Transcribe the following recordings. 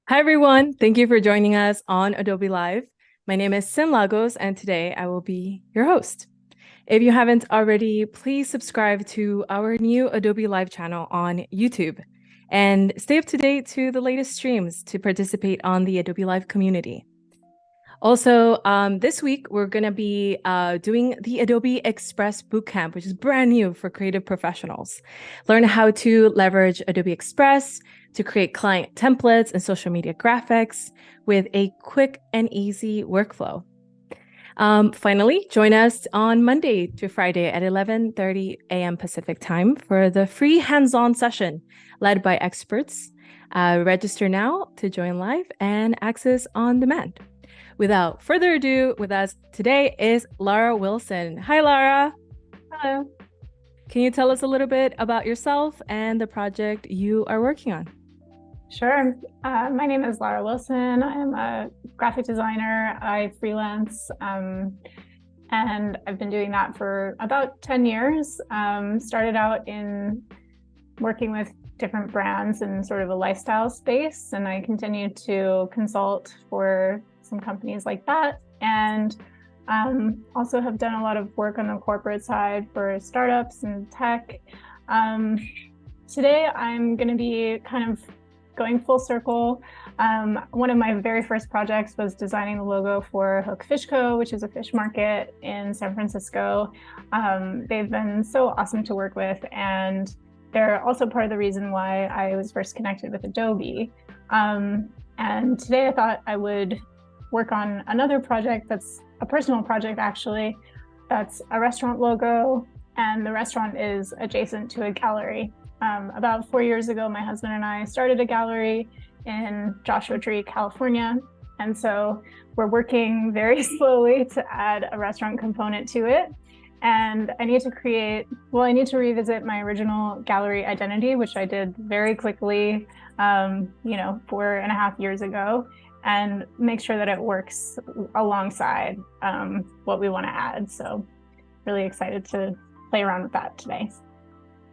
Hi, everyone. Thank you for joining us on Adobe Live. My name is Sin Lagos, and today I will be your host. If you haven't already, please subscribe to our new Adobe Live channel on YouTube and stay up to date to the latest streams to participate on the Adobe Live community. Also, this week, we're going to be doing the Adobe Express Bootcamp, which is brand new for creative professionals. Learn how to leverage Adobe Express to create client templates and social media graphics with a quick and easy workflow. Finally, join us on Monday to Friday at 11:30 a.m. Pacific time for the free hands-on session led by experts. Register now to join live and access on demand. Without further ado, with us today is Lara Wilson. Hi, Lara. Hello. Can you tell us a little bit about yourself and the project you are working on? Sure. My name is Lara Wilson. I'm a graphic designer. I freelance, and I've been doing that for about 10 years. Started out in working with different brands in sort of a lifestyle space, and I continued to consult for some companies like that, and also have done a lot of work on the corporate side for startups and tech. Today I'm going to be kind of going full circle. One of my very first projects was designing the logo for Hook Fish Co., which is a fish market in San Francisco. They've been so awesome to work with, and they're also part of the reason why I was first connected with Adobe. And today I thought I would work on another project that's a personal project, actually. That's a restaurant logo, and the restaurant is adjacent to a gallery. About 4 years ago, my husband and I started a gallery in Joshua Tree, California. And so we're working very slowly to add a restaurant component to it. And I need to revisit my original gallery identity, which I did very quickly, 4.5 years ago, and make sure that it works alongside what we want to add. So really excited to play around with that today.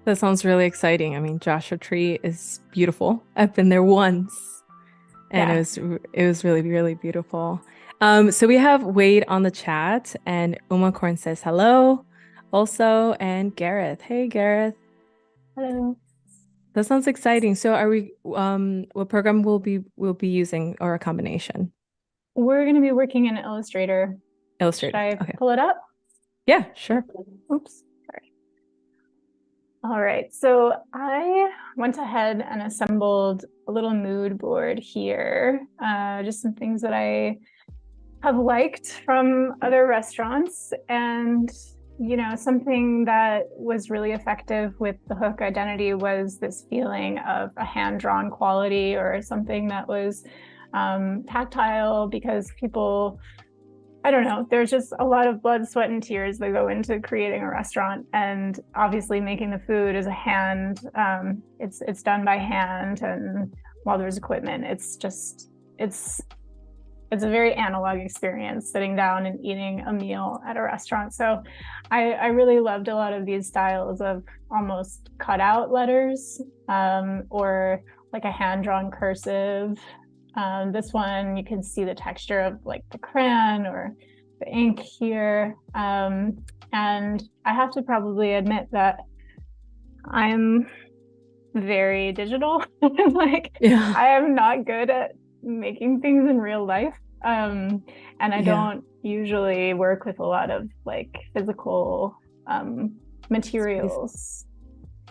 That sounds really exciting. I mean, Joshua Tree is beautiful. I've been there once, and it was really, really beautiful. So we have Wade on the chat, and Uma Korn says hello also, and Gareth. Hey, Gareth. Hello. That sounds exciting. So are we, what program we'll be using, or a combination? We're going to be working in Illustrator. Illustrator. Should I pull it up? Yeah, sure. Oops. Sorry. All right. So I went ahead and assembled a little mood board here. Just some things that I have liked from other restaurants, and something that was really effective with the Hook identity was this feeling of a hand-drawn quality, or something that was tactile, because people, I don't know, there's just a lot of blood, sweat, and tears that go into creating a restaurant, and obviously making the food is a hand, it's done by hand, and while there's equipment, it's a very analog experience, sitting down and eating a meal at a restaurant. So I really loved a lot of these styles of almost cutout letters, or like a hand-drawn cursive. This one, you can see the texture of like the crayon or the ink here. And I have to probably admit that I'm very digital. I am not good at making things in real life, and I don't usually work with a lot of like physical materials.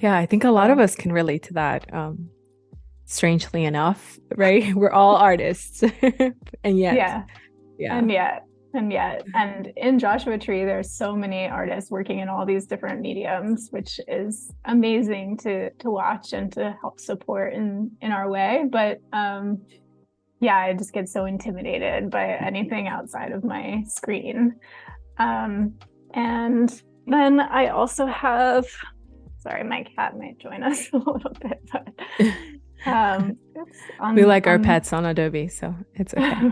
Yeah, I think a lot of us can relate to that, strangely enough, right? We're all artists. And in Joshua Tree, there's so many artists working in all these different mediums, which is amazing to watch and to help support in our way. But I just get so intimidated by anything outside of my screen. And then I also have, sorry, my cat might join us a little bit, but we like our pets on Adobe, so it's okay.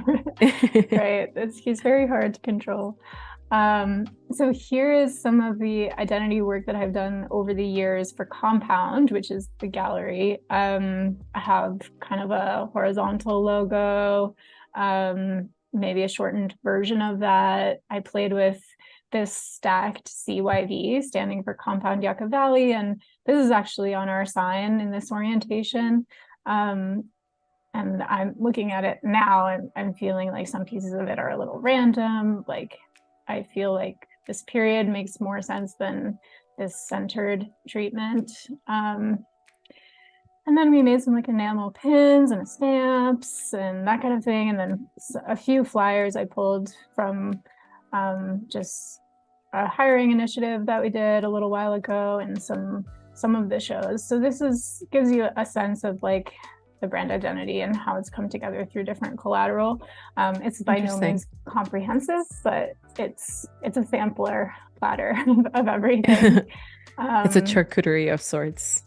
Right, he's very hard to control. So here is some of the identity work that I've done over the years for Compound, which is the gallery. I have kind of a horizontal logo, maybe a shortened version of that. I played with this stacked CYV, standing for Compound Yucca Valley, and this is actually on our sign in this orientation. And I'm looking at it now and I'm feeling like some pieces of it are a little random. Like I feel like this period makes more sense than this centered treatment. And then we made some like enamel pins and stamps and that kind of thing. And then a few flyers I pulled from just a hiring initiative that we did a little while ago and some of the shows. So this gives you a sense of like the brand identity and how it's come together through different collateral. It's by no means comprehensive, but it's a sampler platter of everything. It's a charcuterie of sorts.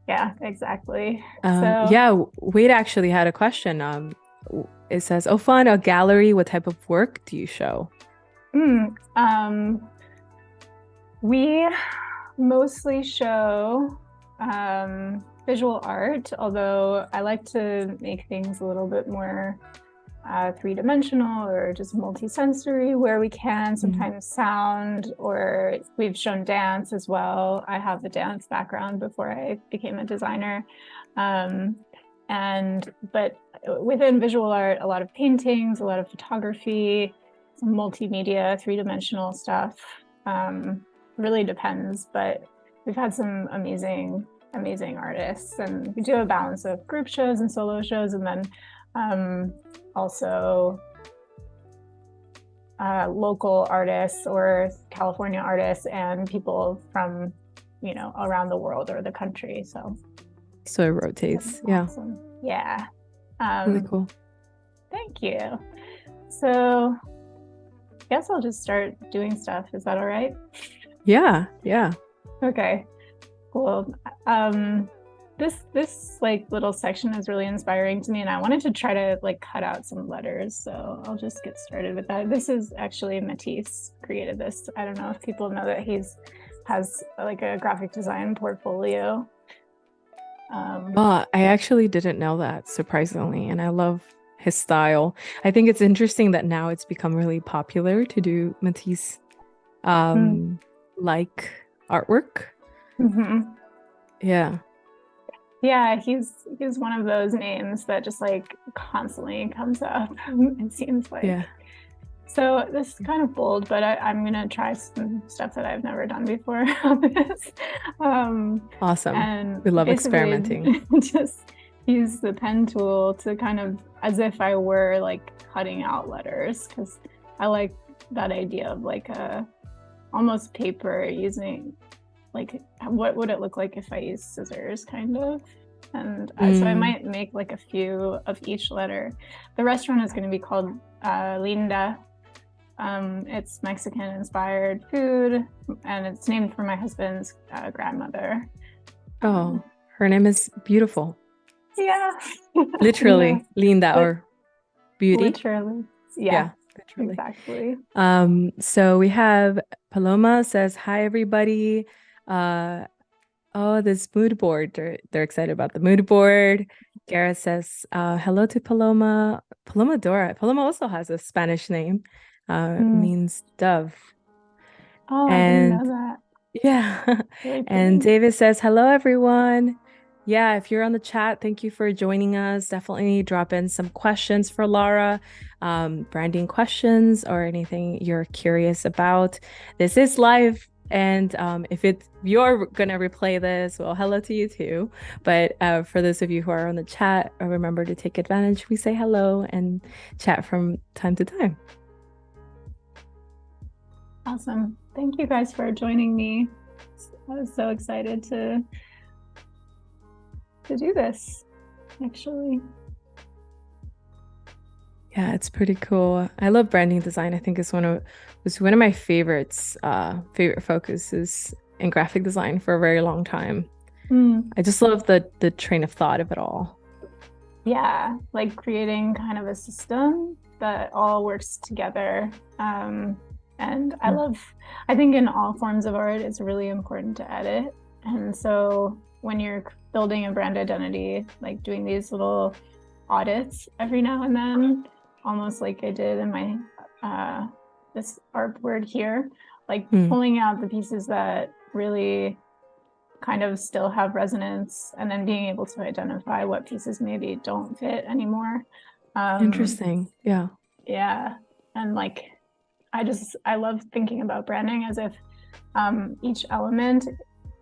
Yeah, exactly. Yeah, Wade actually had a question. It says, "Oh, fun, a gallery. What type of work do you show?" We mostly show visual art, although I like to make things a little bit more three-dimensional or just multi-sensory where we can, sometimes sound, or we've shown dance as well. I have the dance background before I became a designer. But within visual art, a lot of paintings, a lot of photography, some multimedia, three-dimensional stuff. Really depends, but we've had some amazing artists, and we do a balance of group shows and solo shows, and then also local artists or California artists and people from around the world or the country. So it rotates. Awesome. Yeah. Really cool. Thank you. So I guess I'll just start doing stuff. Is that all right? Yeah. Okay, cool. This like little section is really inspiring to me, and I wanted to try to like cut out some letters, so I'll just get started with that. This is actually Matisse created this. I don't know if people know that has like a graphic design portfolio. I actually didn't know that, surprisingly, and I love his style. I think it's interesting that now it's become really popular to do Matisse like artwork. Yeah, he's one of those names that just like constantly comes up. It seems like. Yeah. So this is kind of bold, but I'm gonna try some stuff that I've never done before on this. Awesome. And we love experimenting. Just use the pen tool to kind of, as if I were like cutting out letters, because I like that idea of like a almost paper using, like, what would it look like if I used scissors, kind of. And so I might make like a few of each letter. The restaurant is going to be called Linda. It's Mexican-inspired food, and it's named for my husband's grandmother. Oh, her name is beautiful. Yeah. Literally, yeah. Linda, or beauty. Literally. Yeah. Literally. Exactly. So we have Paloma says, "Hi, everybody. Oh, this mood board. They're excited about the mood board." Gareth says, "Hello to Paloma. Paloma Dora. Paloma also has a Spanish name. Means dove." Oh, I didn't know that. Yeah. Really and David says, "Hello, everyone. Yeah, if you're on the chat, thank you for joining us. Definitely drop in some questions for Lara, branding questions or anything you're curious about. This is live, and if you're gonna replay this, well, hello to you too. But for those of you who are on the chat, remember to take advantage. We say hello and chat from time to time. Awesome. Thank you guys for joining me. I was so excited to do this, actually. Yeah, it's pretty cool. I love branding design. I think it's one of my favorites, favorite focuses in graphic design for a very long time. I just love the train of thought of it all. Yeah, like creating kind of a system that all works together. And I think in all forms of art, it's really important to edit. And so when you're building a brand identity, like doing these little audits every now and then, almost like I did in my this artboard here, like pulling out the pieces that really kind of still have resonance, and then being able to identify what pieces maybe don't fit anymore. Interesting. Yeah. Yeah. And like, I love thinking about branding as if each element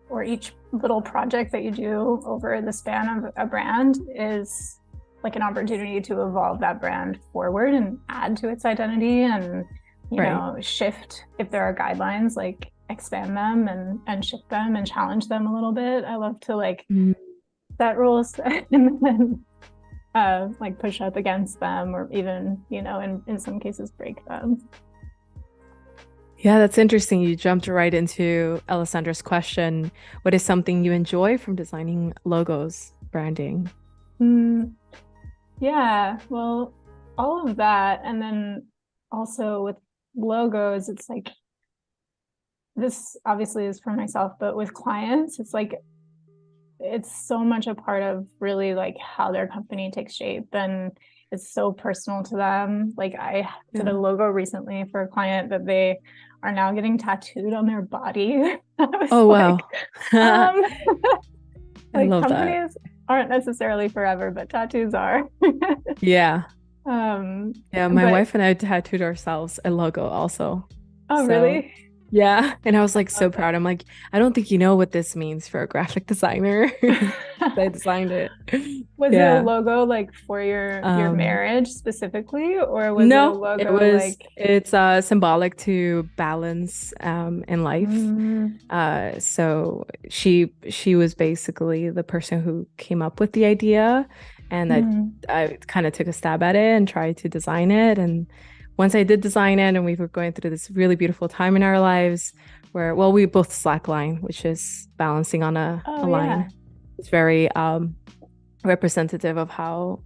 or each little project that you do over the span of a brand is like an opportunity to evolve that brand forward and add to its identity, and you know, shift if there are guidelines, like expand them and shift them and challenge them a little bit. I love to like set rules and then like push up against them, or even, you know, in some cases break them. Yeah, that's interesting. You jumped right into Alessandra's question. What is something you enjoy from designing logos, branding? Yeah, well, all of that. And then also with logos, it's like, this obviously is for myself, but with clients, it's like, it's so much a part of really like how their company takes shape, and it's so personal to them. Like I did a logo recently for a client that they are now getting tattooed on their body. Oh, wow. Like companies aren't necessarily forever, but tattoos are. Yeah. Yeah, my wife and I tattooed ourselves a logo also. Oh, really? Yeah. And I was like so proud. I'm like, I don't think you know what this means for a graphic designer. I designed it. Was it a logo like for your marriage specifically, or was it a logo like it's symbolic to balance in life. So she was basically the person who came up with the idea, and I kind of took a stab at it and tried to design it. And once I did design it, and we were going through this really beautiful time in our lives where, well, we both slackline, which is balancing on a line. It's very representative of how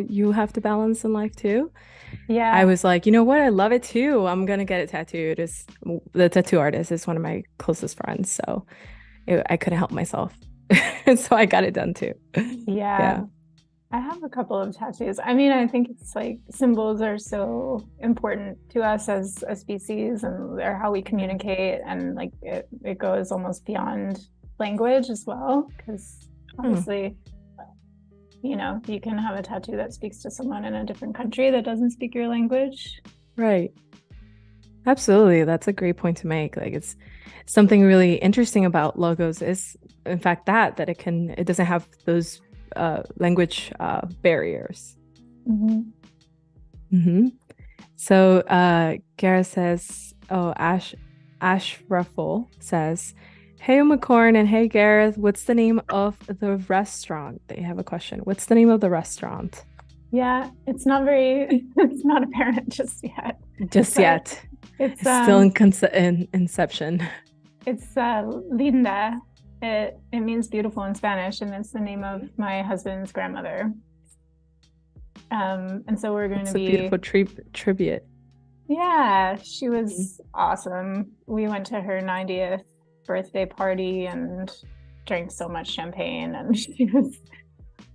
you have to balance in life too. Yeah. I was like, you know what? I love it too. I'm gonna get it tattooed. The tattoo artist is one of my closest friends, so I couldn't help myself. So I got it done too. Yeah. I have a couple of tattoos. I mean, I think it's like symbols are so important to us as a species, and they're how we communicate, and like it goes almost beyond language as well, because obviously, you know, you can have a tattoo that speaks to someone in a different country that doesn't speak your language. Right. Absolutely. That's a great point to make. Like, it's something really interesting about logos is, in fact, that it doesn't have those language barriers. So Gareth says, Ash Ruffle says, hey McCorn and hey Gareth, what's the name of the restaurant? They have a question. What's the name of the restaurant? Yeah, it's not apparent just yet. It's still in inception. It's Linda. It means beautiful in Spanish, and it's the name of my husband's grandmother. And so we're going to be a beautiful tribute. Yeah, she was awesome. We went to her 90th birthday party and drank so much champagne, and she was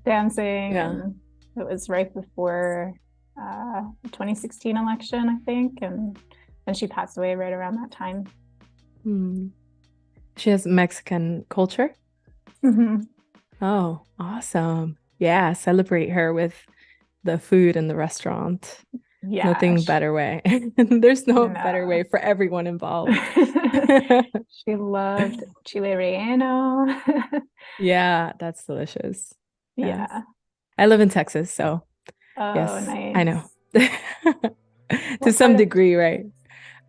dancing. And it was right before the 2016 election, I think, and she passed away right around that time. She has Mexican culture. Oh, awesome. Yeah, celebrate her with the food in the restaurant. Yeah, nothing better way. There's no better way for everyone involved. She loved chile relleno. Yeah, that's delicious. Yeah. Yes. I live in Texas, so yes, nice. I know. To some degree, right?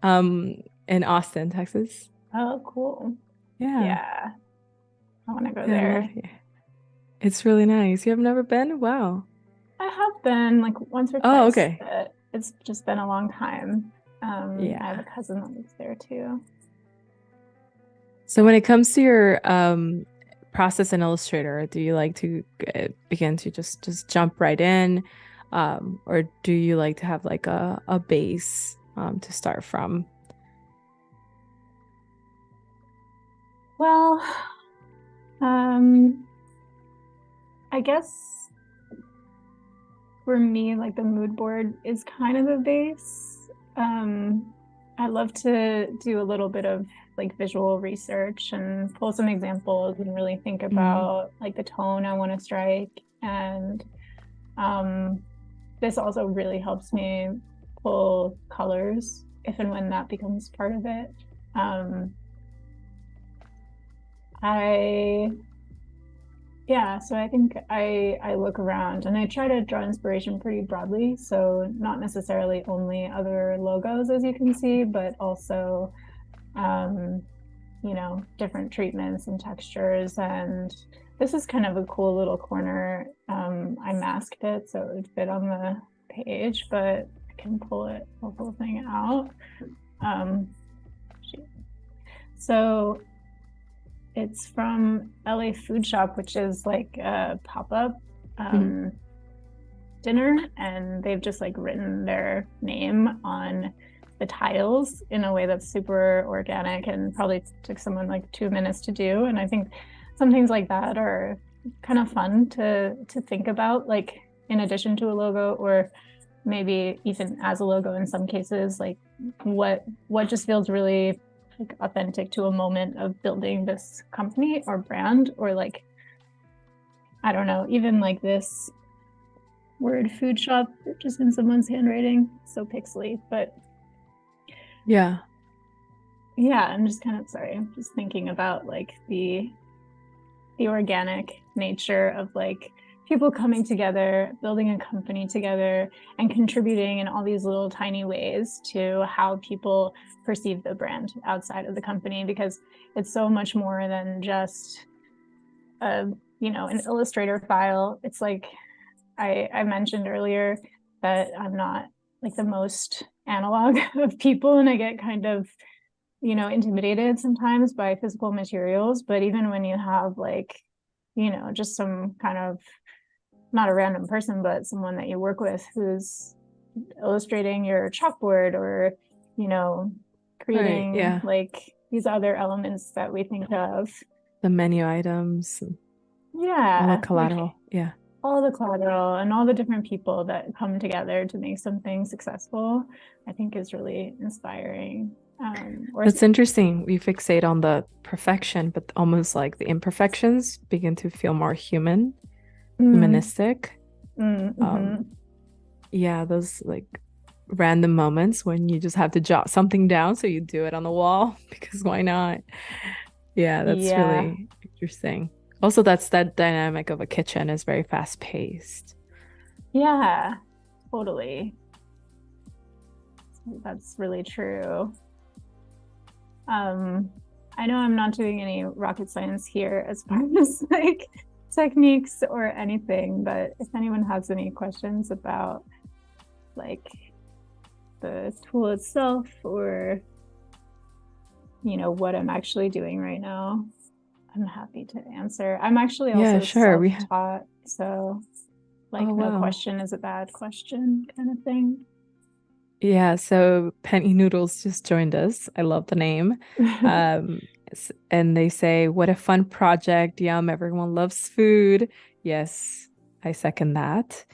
In Austin, Texas. Oh, cool. Yeah. I want to go there. It's really nice. You have never been? Wow. I have been like once or twice. Oh, okay. But it's just been a long time. I have a cousin that lives there too. So when it comes to your process in Illustrator, do you like to begin to just jump right in, or do you like to have like a base to start from? Well, um, I guess for me, like the mood board is kind of the base. I love to do a little bit of like visual research and pull some examples and really think about like the tone I want to strike. And this also really helps me pull colors if and when that becomes part of it. I Yeah, so I think I look around and I try to draw inspiration pretty broadly. So not necessarily only other logos, as you can see, but also, um, different treatments and textures. And this is kind of a cool little corner. I masked it so it would fit on the page, but I can pull the whole thing out. So it's from LA Food Shop, which is like a pop-up dinner, and they've just like written their name on the tiles in a way that's super organic and probably took someone like 2 minutes to do. And I think some things like that are kind of fun to think about, like in addition to a logo, or maybe even as a logo in some cases, like what just feels really like authentic to a moment of building this company or brand, or like, I don't know, even like this word food shop, just in someone's handwriting, so pixely, but yeah, I'm just kind of I'm just thinking about like the organic nature of like people coming together, building a company together, and contributing in all these little tiny ways to how people perceive the brand outside of the company, because it's so much more than just an Illustrator file. It's like I mentioned earlier that I'm not like the most analog of people, and I get kind of intimidated sometimes by physical materials. But even when you have like just some kind of, not a random person, but someone that you work with who's illustrating your chalkboard, or creating yeah, like these other elements that we think of, the menu items, all the like collateral, yeah. all the collateral and all the different people that come together to make something successful, I think is really inspiring. That's interesting. We fixate on the perfection, but almost like the imperfections begin to feel more humanistic. Yeah, those like random moments when you just have to jot something down, so you do it on the wall because why not? Yeah, that's really interesting. Also, that's that dynamic of a kitchen is very fast paced. Yeah, totally. That's really true. I know I'm not doing any rocket science here as far as like techniques or anything, but if anyone has any questions about like the tool itself, or what I'm actually doing right now, I'm happy to answer. I'm actually also self-taught, so like no question is a bad question kind of thing. Yeah, so Penny Noodles just joined us. I love the name. And they say, what a fun project. Yum, everyone loves food. Yes, I second that.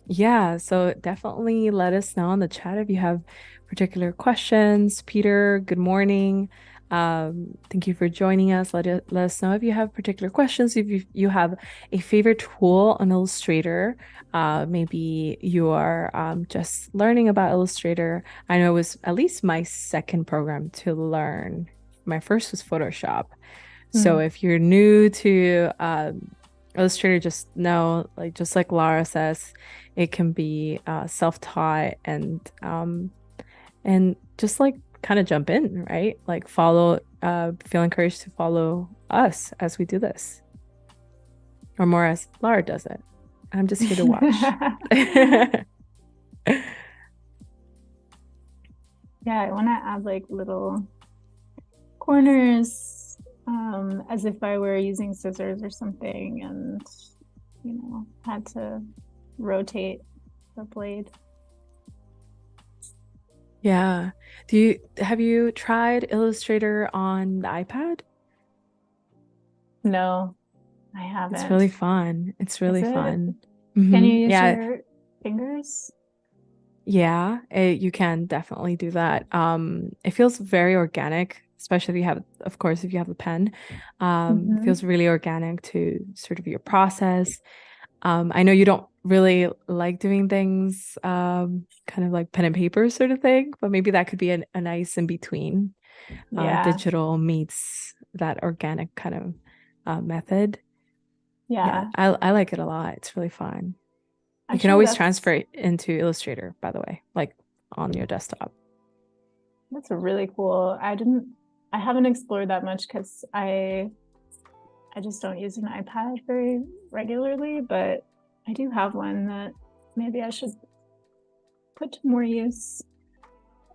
Yeah, so definitely let us know in the chat if you have particular questions. Peter, good morning. Thank you for joining us. Let us know if you have particular questions, if you have a favorite tool on Illustrator. Maybe you are just learning about Illustrator. I know it was at least my second program to learn. My first was Photoshop. So if you're new to Illustrator, just know, like just like Lara says, it can be self-taught, and just like kind of jump in, right? Like feel encouraged to follow us as we do this, or more as Lara does it. I'm just here to watch. Yeah, I want to add like little corners, as if I were using scissors or something, and had to rotate the blade. Yeah. Have you tried Illustrator on the iPad? No, I It's haven't. really fun. It's Is really it? fun. Can you use Yeah, your fingers? yeah, you can definitely do that. It feels very organic, especially if you have, of course, if you have a pen. Feels Hmm. really organic to sort of your process. I know you don't really like doing things kind of like pen and paper sort of thing, but maybe that could be a nice in between Yeah, digital meets that organic kind of method. Yeah, yeah. I like it a lot. It's really fun. You can Actually, always transfer it into Illustrator, by the way, like on your desktop. that's really cool. I haven't explored that much because I just don't use an iPad very regularly, but I do have one that maybe I should put to more use.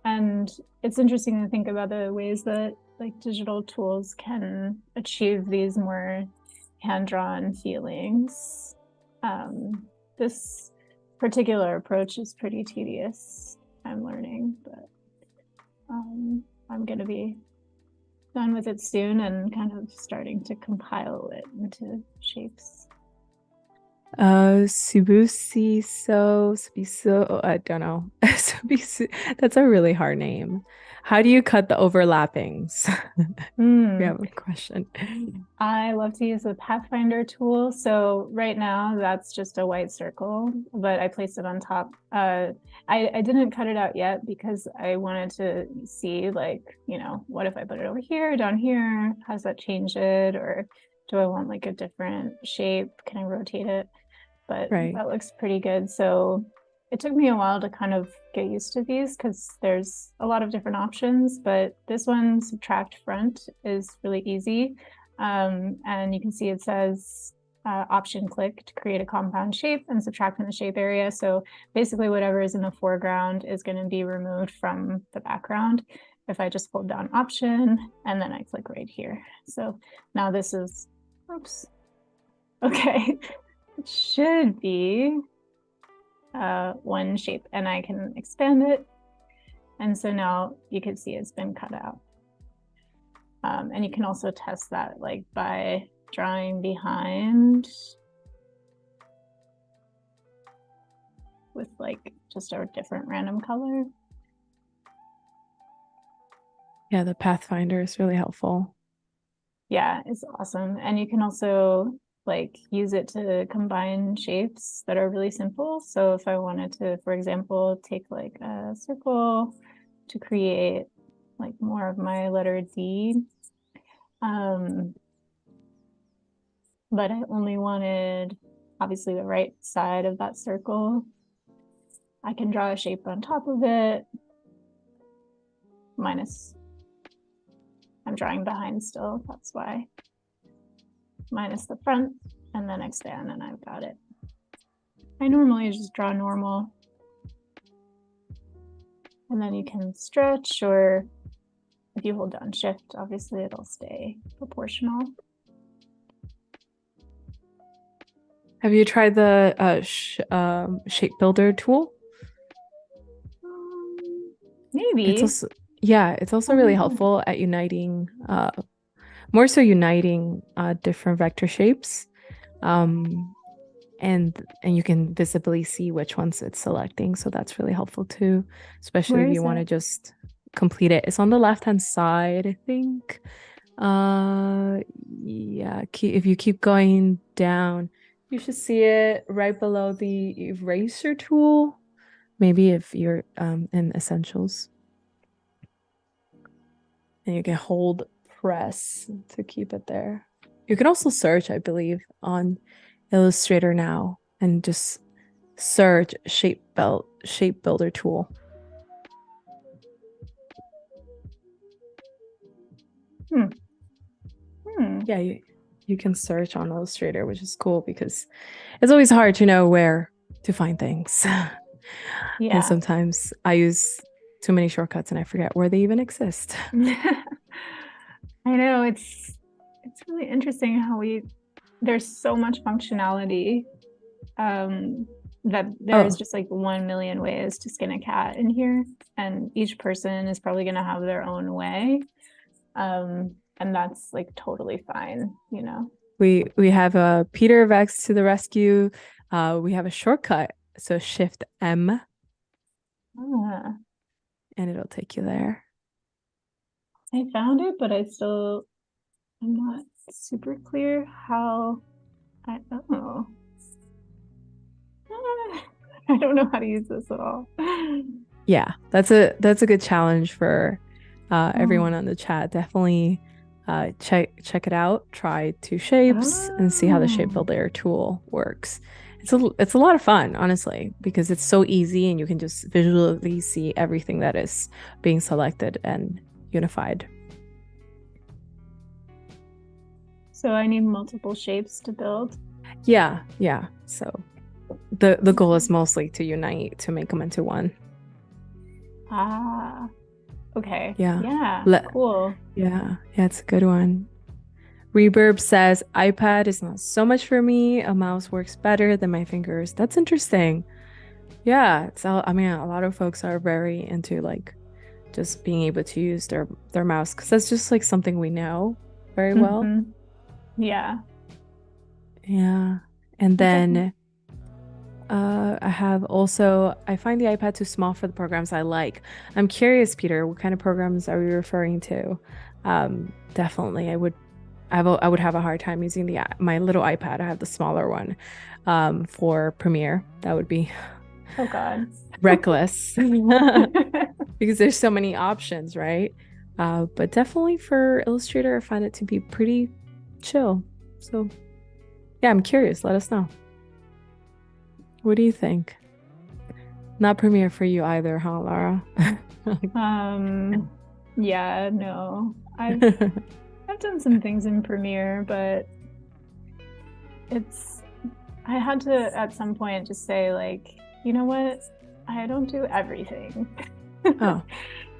And it's interesting to think about the ways that like digital tools can achieve these more hand-drawn feelings. This particular approach is pretty tedious, I'm learning, but I'm going to be done with it soon and kind of starting to compile it into shapes. Subiso, I don't know. Subisu, that's a really hard name. How do you cut the overlappings? We Hmm. have a question. I love to use the Pathfinder tool. So right now that's just a white circle, but I placed it on top. I didn't cut it out yet because I wanted to see like, what if I put it over here, down here? How does that change it? Or do I want like a different shape? Can I rotate it? But Right. that looks pretty good. So it took me a while to kind of get used to these because there's a lot of different options, but this one, subtract front, is really easy. And you can see it says option click to create a compound shape and subtract in the shape area. So basically whatever is in the foreground is going to be removed from the background if I just hold down option and then I click right here. So now this is, oops, okay. It should be one shape and I can expand it. And so now you can see it's been cut out. And you can also test that like by drawing behind with like just a different random color. Yeah, the Pathfinder is really helpful. Yeah, it's awesome. And you can also like use it to combine shapes that are really simple. So if I wanted to, for example, take like a circle to create like more of my letter D, but I only wanted obviously the right side of that circle. I can draw a shape on top of it, minus, I'm drawing behind still, that's why, minus the front, and then expand, and I've got it. I normally just draw normal. And then you can stretch, or if you hold down shift, obviously it'll stay proportional. Have you tried the shape builder tool? It's Maybe. also, yeah, it's also really helpful at uniting, more so uniting different vector shapes. Um, and you can visibly see which ones it's selecting. So that's really helpful too, especially Where if you is want to it? just complete it. It's on the left-hand side, I think. Yeah, if you keep going down, you should see it right below the eraser tool. Maybe if you're in Essentials. And you can hold press to keep it there. You can also search, I believe, on Illustrator now and just search shape builder tool. Hmm. Hmm. Yeah, you can search on Illustrator, which is cool because it's always hard to know where to find things. And Yeah. sometimes I use too many shortcuts and I forget where they even exist. I know it's really interesting how there's so much functionality. that there is just like 1 million ways to skin a cat in here, and each person is probably going to have their own way. And that's like totally fine, you know. We have a Peter Vex to the rescue. We have a shortcut, so Shift M, Ah, and it'll take you there. I found it, but I'm not super clear how oh. I don't know how to use this at all. Yeah, that's a good challenge for everyone on the chat. Definitely check it out. Try 2 shapes and see how the shape builder tool works. It's a lot of fun, honestly, because it's so easy and you can just visually see everything that is being selected and unified. So I need multiple shapes to build. Yeah. So the goal is mostly to unite to make them into one. Ah, okay. Yeah. Cool. Yeah, it's a good one. Reverb says iPad is not so much for me. A mouse works better than my fingers. That's interesting. Yeah, I mean, a lot of folks are very into like just being able to use their mouse because that's just like something we know very well. Yeah. And then I find the iPad too small for the programs I like. I'm curious, Peter, what kind of programs are we referring to? Definitely, I would have a hard time using my little iPad. I have the smaller one for Premiere. That would be oh god reckless because there's so many options, right? But definitely for Illustrator, I find it to be pretty chill. So yeah, I'm curious. Let us know. What do you think? Not Premiere for you either, huh, Lara? Yeah, no. I've done some things in Premiere, but I had to at some point just say like, you know what? I don't do everything. Oh.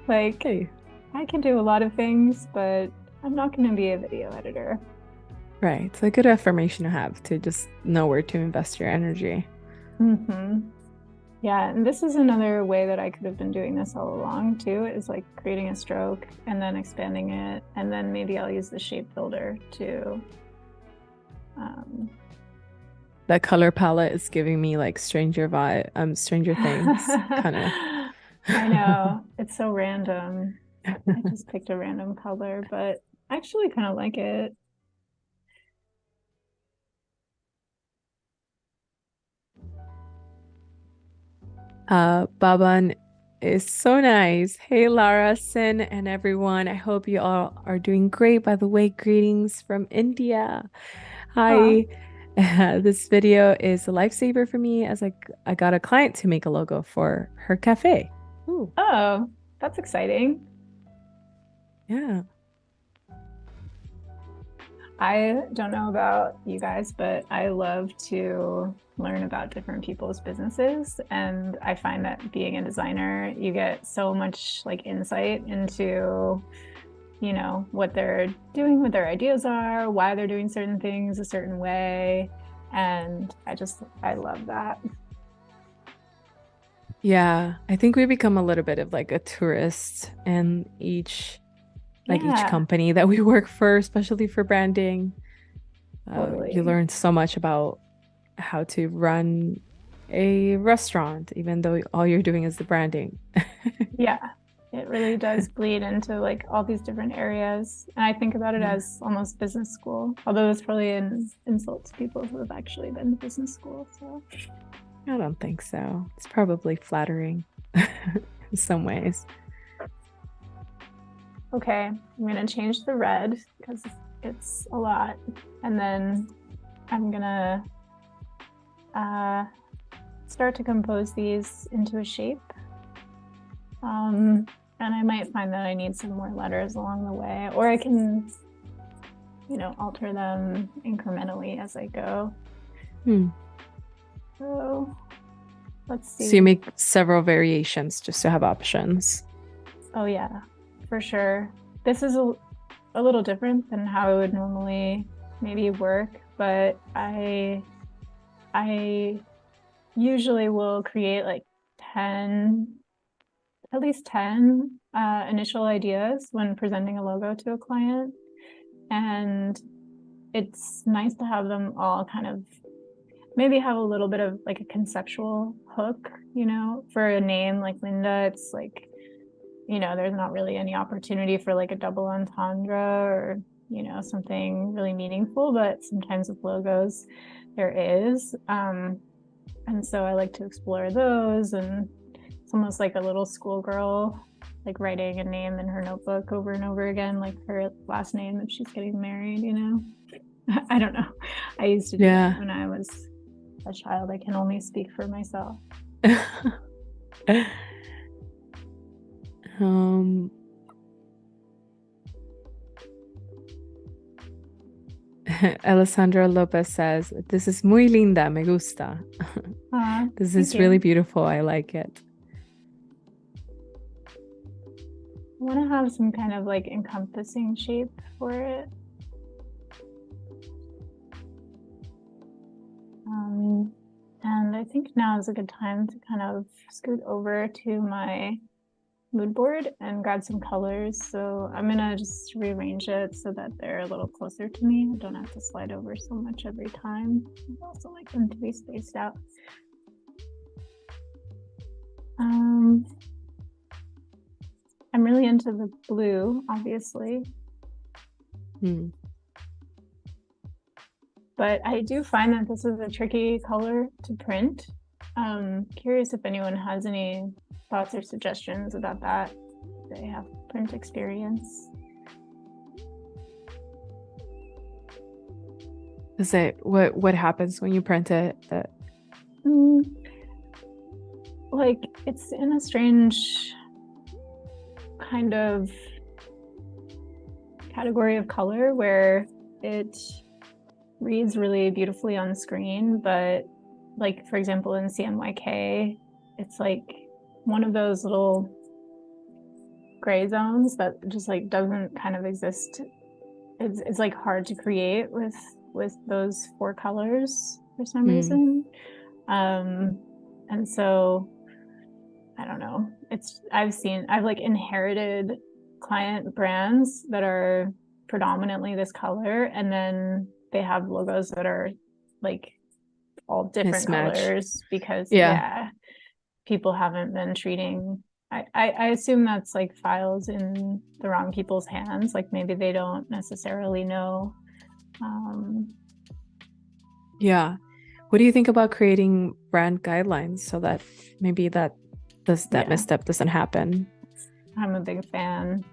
Like, hey. I can do a lot of things, but I'm not going to be a video editor. Right. It's a good affirmation to have, to just know where to invest your energy. Yeah, and this is another way that I could have been doing this all along too, is like creating a stroke and then expanding it, and then maybe I'll use the shape builder to that color palette is giving me like Stranger Things kind of. I know, it's so random. I just picked a random color, but I actually kind of like it. Baban is so nice. Hey, Lara, Sin, and everyone. I hope you all are doing great. By the way, greetings from India. Hi. This video is a lifesaver for me as I got a client to make a logo for her cafe. Ooh. Oh, that's exciting. Yeah. I don't know about you guys, but I love to learn about different people's businesses. And I find that being a designer, you get so much like insight into, you know, what they're doing, what their ideas are, why they're doing certain things a certain way. And I love that. Yeah, I think we become a little bit of like a tourist in each company that we work for, especially for branding. Totally. You learn so much about how to run a restaurant, even though all you're doing is the branding. Yeah, it really does bleed into like all these different areas. And I think about it as almost business school, although it's probably an insult to people who have actually been to business school. So I don't think so. It's probably flattering in some ways. Okay, I'm gonna change the red because it's a lot. And then I'm gonna start to compose these into a shape. And I might find that I need some more letters along the way, or I can, you know, alter them incrementally as I go. So let's see. So you make several variations just to have options. Oh yeah, for sure. This is a little different than how it would normally maybe work, but I usually will create like 10, at least 10 initial ideas when presenting a logo to a client. And it's nice to have them all kind of maybe have a little bit of like a conceptual hook, for a name like Linda. It's like, there's not really any opportunity for like a double entendre or, something really meaningful, but sometimes with logos there is. And so I like to explore those, and it's almost like a little schoolgirl, like writing a name in her notebook over and over again, like her last name if she's getting married, I don't know. I used to do that when I was a child. I can only speak for myself. Alessandra Lopez says, "This is muy linda, me gusta." This is really beautiful. I like it. I want to have some kind of like encompassing shape for it. And I think now is a good time to kind of scoot over to my mood board and grab some colors. So I'm gonna just rearrange it so that they're a little closer to me. I don't have to slide over so much every time. I also like them to be spaced out. I'm really into the blue, obviously. But I do find that this is a tricky color to print. Curious if anyone has any thoughts or suggestions about that. They have print experience. Is it what happens when you print it? Like it's in a strange kind of category of color where it reads really beautifully on screen, but like for example in CMYK, it's like one of those little gray zones that just like doesn't kind of exist. It's like hard to create with those 4 colors for some reason. And so I don't know. I've like inherited client brands that are predominantly this color, and then they have logos that are like all different colors because people haven't been treating. I assume that's like files in the wrong people's hands. Like maybe they don't necessarily know. What do you think about creating brand guidelines so that maybe that misstep doesn't happen? I'm a big fan.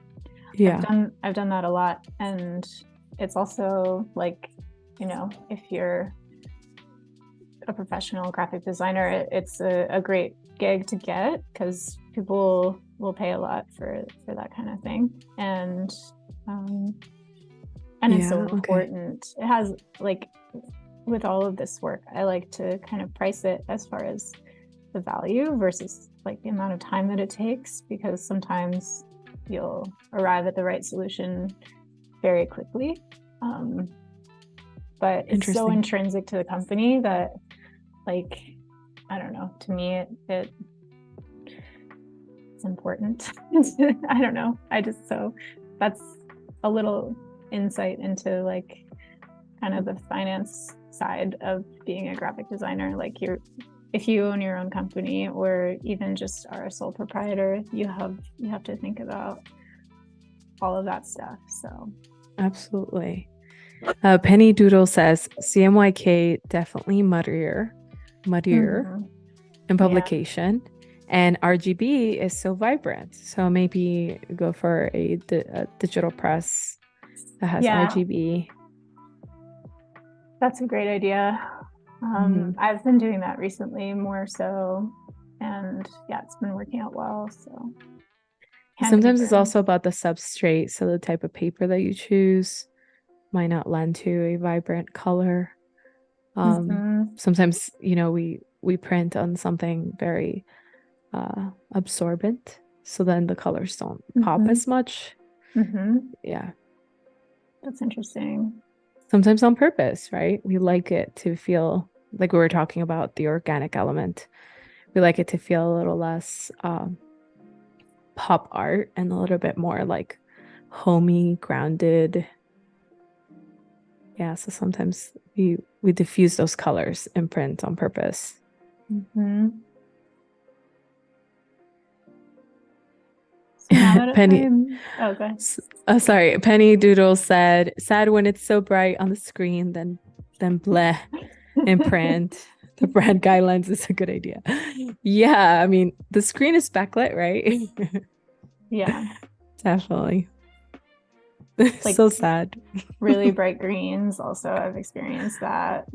I've done that a lot, and it's also like, if you're a professional graphic designer, it's a great gig to get because people will pay a lot for that kind of thing, and it's so important. It has like, with all of this work, I like to kind of price it as far as the value versus like the amount of time that it takes, because sometimes you'll arrive at the right solution very quickly. But it's so intrinsic to the company that, like, I don't know, to me, it's important. I don't know. So that's a little insight into like kind of the finance side of being a graphic designer. Like if you own your own company or even just are a sole proprietor, you have to think about all of that stuff. So absolutely. Penny Doodle says CMYK definitely muddier in publication, and RGB is so vibrant. So maybe go for a digital press that has RGB. That's a great idea. I've been doing that recently more so, and it's been working out well. So sometimes it's also about the substrate. So the type of paper that you choose might not lend to a vibrant color. Sometimes, we print on something very absorbent, so then the colors don't pop as much. Yeah, that's interesting. Sometimes on purpose, right? We like it to feel like we were talking about the organic element. We like it to feel a little less pop art and a little bit more like homey, grounded. Yeah, so sometimes we diffuse those colors in print on purpose. Mm-hmm. So now that Penny, okay. Sorry, Penny Doodle said, "Sad when it's so bright on the screen, then bleh in print. The brand guidelines is a good idea." Yeah, I mean the screen is backlit, right? Yeah, Definitely. like So sad. really bright greens. Also, I've experienced that.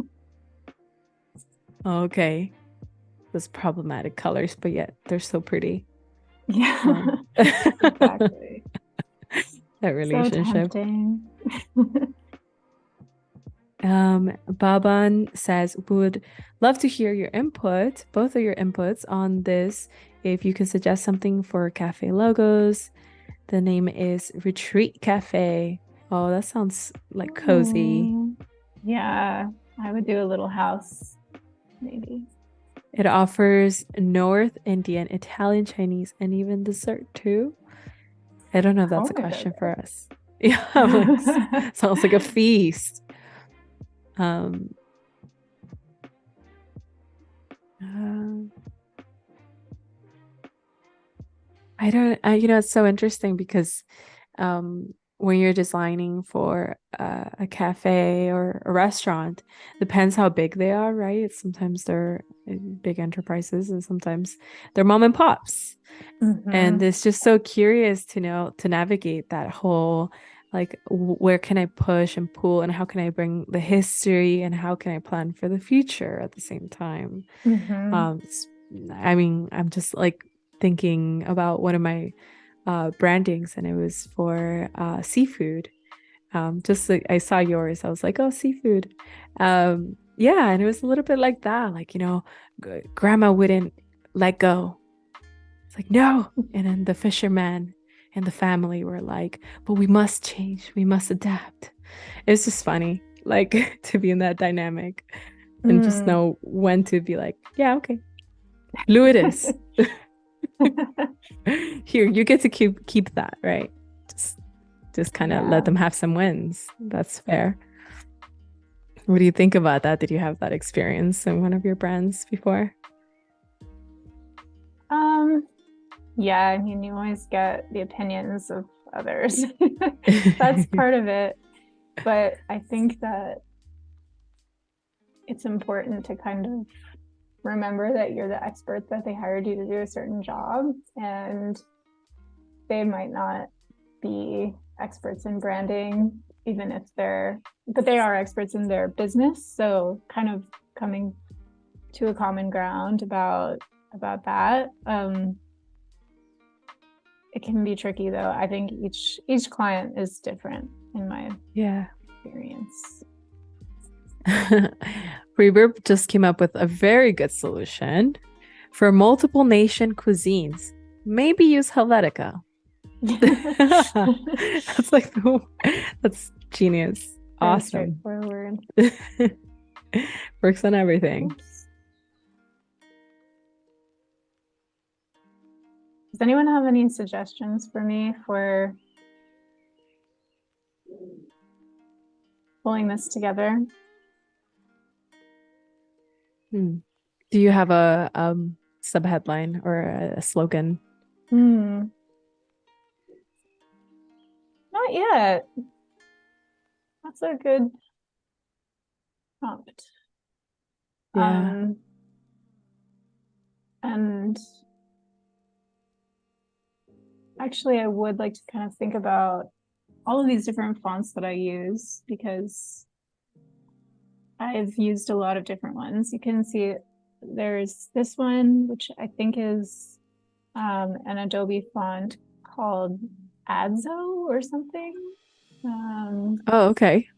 Okay, those problematic colors, but yet they're so pretty. Yeah, exactly. That So relationship. tempting. Baban says, would love to hear your input, both of your inputs on this. If you can suggest something for cafe logos. The name is Retreat Cafe. Oh, that sounds like cozy. Yeah, I would do a little house, maybe. It offers North Indian, Italian, Chinese, and even dessert too. I don't know if that's a question for us. Yeah, sounds like a feast. Um, I don't, it's so interesting because when you're designing for a cafe or a restaurant, depends how big they are, right? Sometimes they're big enterprises and sometimes they're mom and pops. And it's just so curious to know to navigate that whole like where can I push and pull and how can I bring the history and how can I plan for the future at the same time. I mean, I'm just like thinking about one of my brandings and it was for seafood. Just like I saw yours, I was like, oh, seafood. Yeah, and it was a little bit like that, like, grandma wouldn't let go. It's like, no. And then the fisherman and the family were like, but we must change, we must adapt. It's just funny, like to be in that dynamic and just know when to be like, yeah, okay, blue it is. Here, you get to keep that, right? Just kind of let them have some wins. That's fair. What do you think about that? Did you have that experience in one of your brands before? Yeah, I mean, you always get the opinions of others. That's part of it. But I think that it's important to kind of remember that you're the expert, that they hired you to do a certain job, and they might not be experts in branding, even if but they are experts in their business. So kind of coming to a common ground about that. It can be tricky though. I think each client is different in my experience. Reverb just came up with a very good solution for multiple nation cuisines. Maybe use Helvetica. That's genius. Very awesome. straightforward. Works on everything. Oops. Does anyone have any suggestions for me for pulling this together? Do you have a subheadline or a slogan? Not yet. That's a good prompt. Yeah. And actually, I would like to kind of think about all of these different fonts that I use, because I've used a lot of different ones. You can see there's this one, which I think is an Adobe font called Adzo or something. Oh, okay.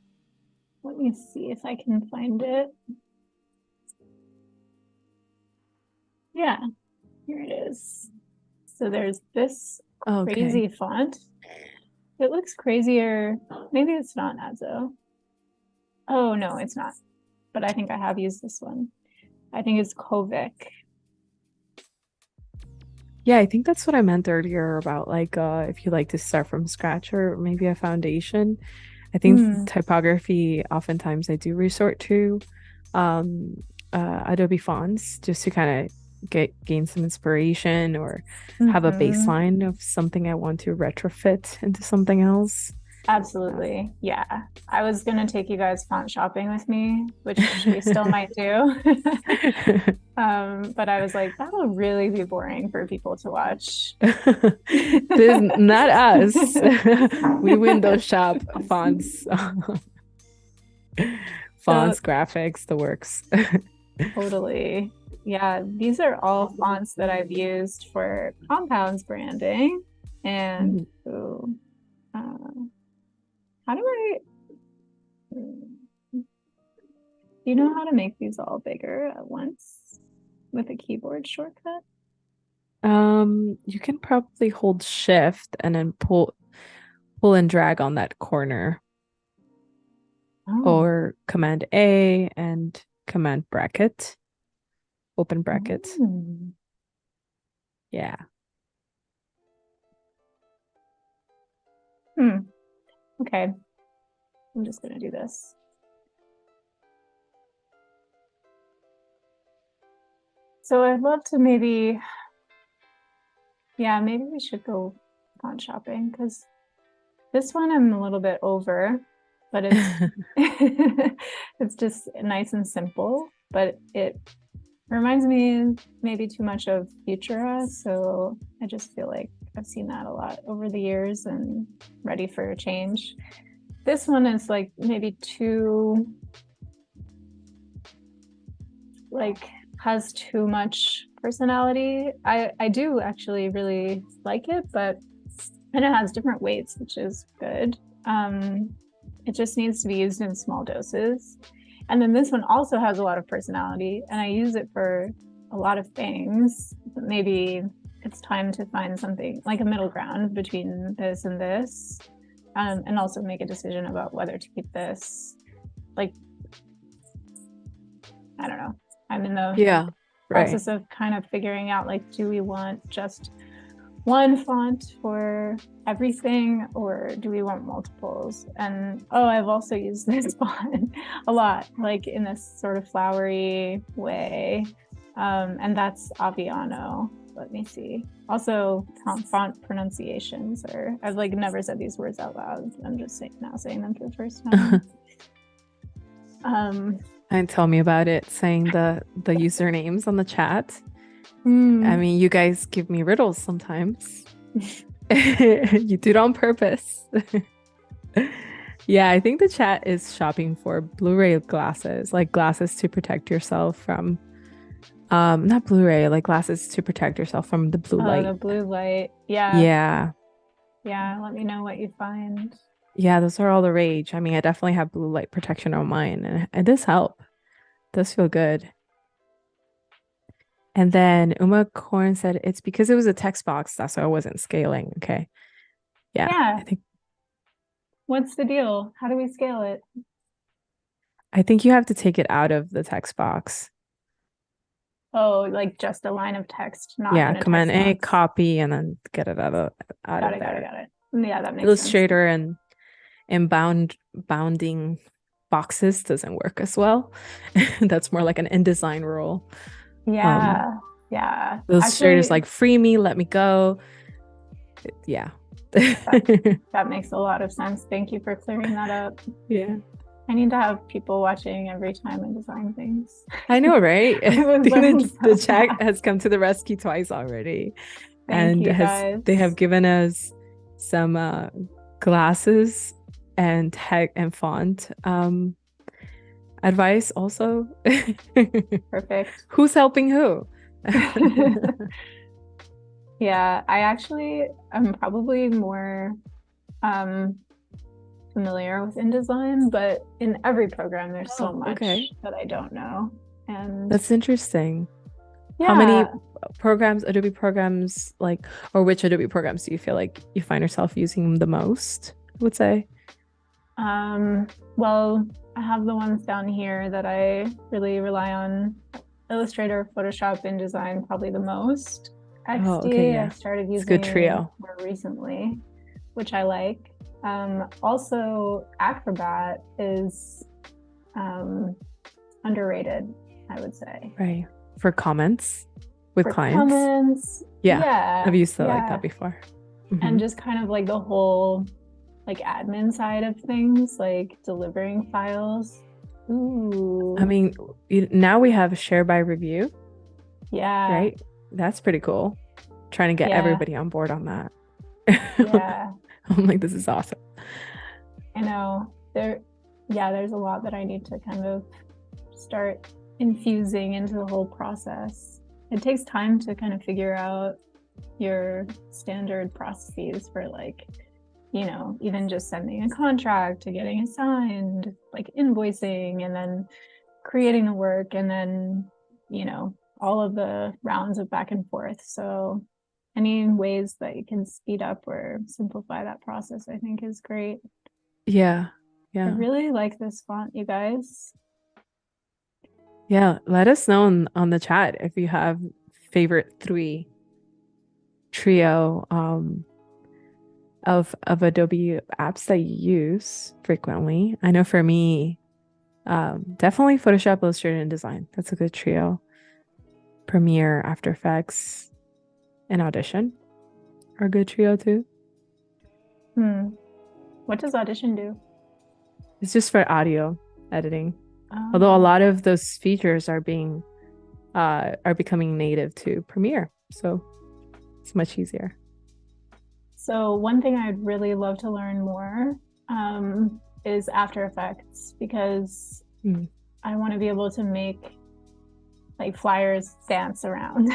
Let me see if I can find it. Yeah, here it is. So there's this crazy font. It looks crazier. Maybe it's not Adzo. Oh, no, it's not. but I think I have used this one. I think it's Kovic. Yeah, I think that's what I meant earlier about like if you like to start from scratch or maybe a foundation. I think typography, oftentimes I do resort to um Adobe fonts just to kind of gain some inspiration or have a baseline of something I want to retrofit into something else. Absolutely. Yeah. I was going to take you guys font shopping with me, which we still might do. But I was like, that'll really be boring for people to watch. This not us. We window shop fonts. Fonts, graphics, the works. Totally. Yeah, these are all fonts that I've used for Compounds branding. And how do I, do you know how to make these all bigger at once with a keyboard shortcut? You can probably hold shift and then pull and drag on that corner. Or Command A and Command bracket. Open bracket. Yeah. Okay. I'm just gonna do this. So I'd love to maybe we should go font shopping because this one I'm a little bit over, but it's it's just nice and simple, but it reminds me maybe too much of Futura, so I just feel like I've seen that a lot over the years and ready for a change. This one is like maybe too, like, has too much personality. I do actually really like it, but and it has different weights, which is good. It just needs to be used in small doses. And then this one also has a lot of personality, and I use it for a lot of things. Maybe it's time to find something like a middle ground between this and this, and also make a decision about whether to keep this. Like, I don't know. I'm in the process of kind of figuring out, like, do we want just one font for everything, or do we want multiples? And I've also used this font a lot, like in this sort of flowery way, and that's Aviano. Let me see. Also, font pronunciations I've like never said these words out loud. I'm just now saying them for the first time. And tell me about it, saying the usernames on the chat. I mean, you guys give me riddles sometimes. You do it on purpose. Yeah, I think the chat is shopping for Blu-ray glasses, like glasses to protect yourself from not Blu-ray, like glasses to protect yourself from the blue light. The blue light. Yeah. Let me know what you find. Yeah, those are all the rage. I mean, I definitely have blue light protection on mine, and it does help. It does feel good. And then Uma Korn said it's because it was a text box, that's why I wasn't scaling. Okay. Yeah. I think. What's the deal? How do we scale it? I think you have to take it out of the text box. Oh, like just a line of text, not in a Command A, box. Copy, and then get it out of there. Got it. Yeah, that makes Illustrator sense. and bounding boxes doesn't work as well. That's more like an InDesign rule. Yeah. Illustrator's like, free me, let me go. Yeah. That makes a lot of sense. Thank you for clearing that up. Yeah. I need to have people watching every time I design things. I know, right? The chat has come to the rescue twice already. Thank you guys. They have given us some glasses and tag and font advice also. Perfect. Who's helping who? Yeah, I'm probably more familiar with InDesign, but in every program there's so much that I don't know. And that's interesting. How many Adobe programs, like, or which Adobe programs do you feel like you find yourself using the most, I would say? Well, I have the ones down here that I really rely on. Illustrator, Photoshop, InDesign probably the most. Oh, okay, XD yeah. I started It's a good using trio. more recently, which I like. Also, Acrobat is underrated, I would say. Right. For comments with For clients. comments, Yeah. yeah, I've used it like yeah. that before. And just kind of like the whole like admin side of things, like delivering files. Ooh. I mean, now we have share by review, Yeah. right? That's pretty cool. Trying to get Yeah. everybody on board on that. Yeah. I'm like, this is awesome. I know. There's a lot that I need to kind of start infusing into the whole process. It takes time to kind of figure out your standard processes for like, even just sending a contract to getting it signed, like invoicing and then creating the work and then, all of the rounds of back and forth. So any ways that you can speed up or simplify that process, I think is great. Yeah. I Yeah. really like this font, you guys. Yeah. Let us know on the chat if you have favorite trio of Adobe apps that you use frequently. I know for me, definitely Photoshop, Illustrator, and Design. That's a good trio. Premiere, After Effects, and Audition are a good trio too. What does Audition do? It's just for audio editing. Although a lot of those features are becoming native to Premiere, so it's much easier. So one thing I'd really love to learn more is After Effects, because I want to be able to make like flyers dance around,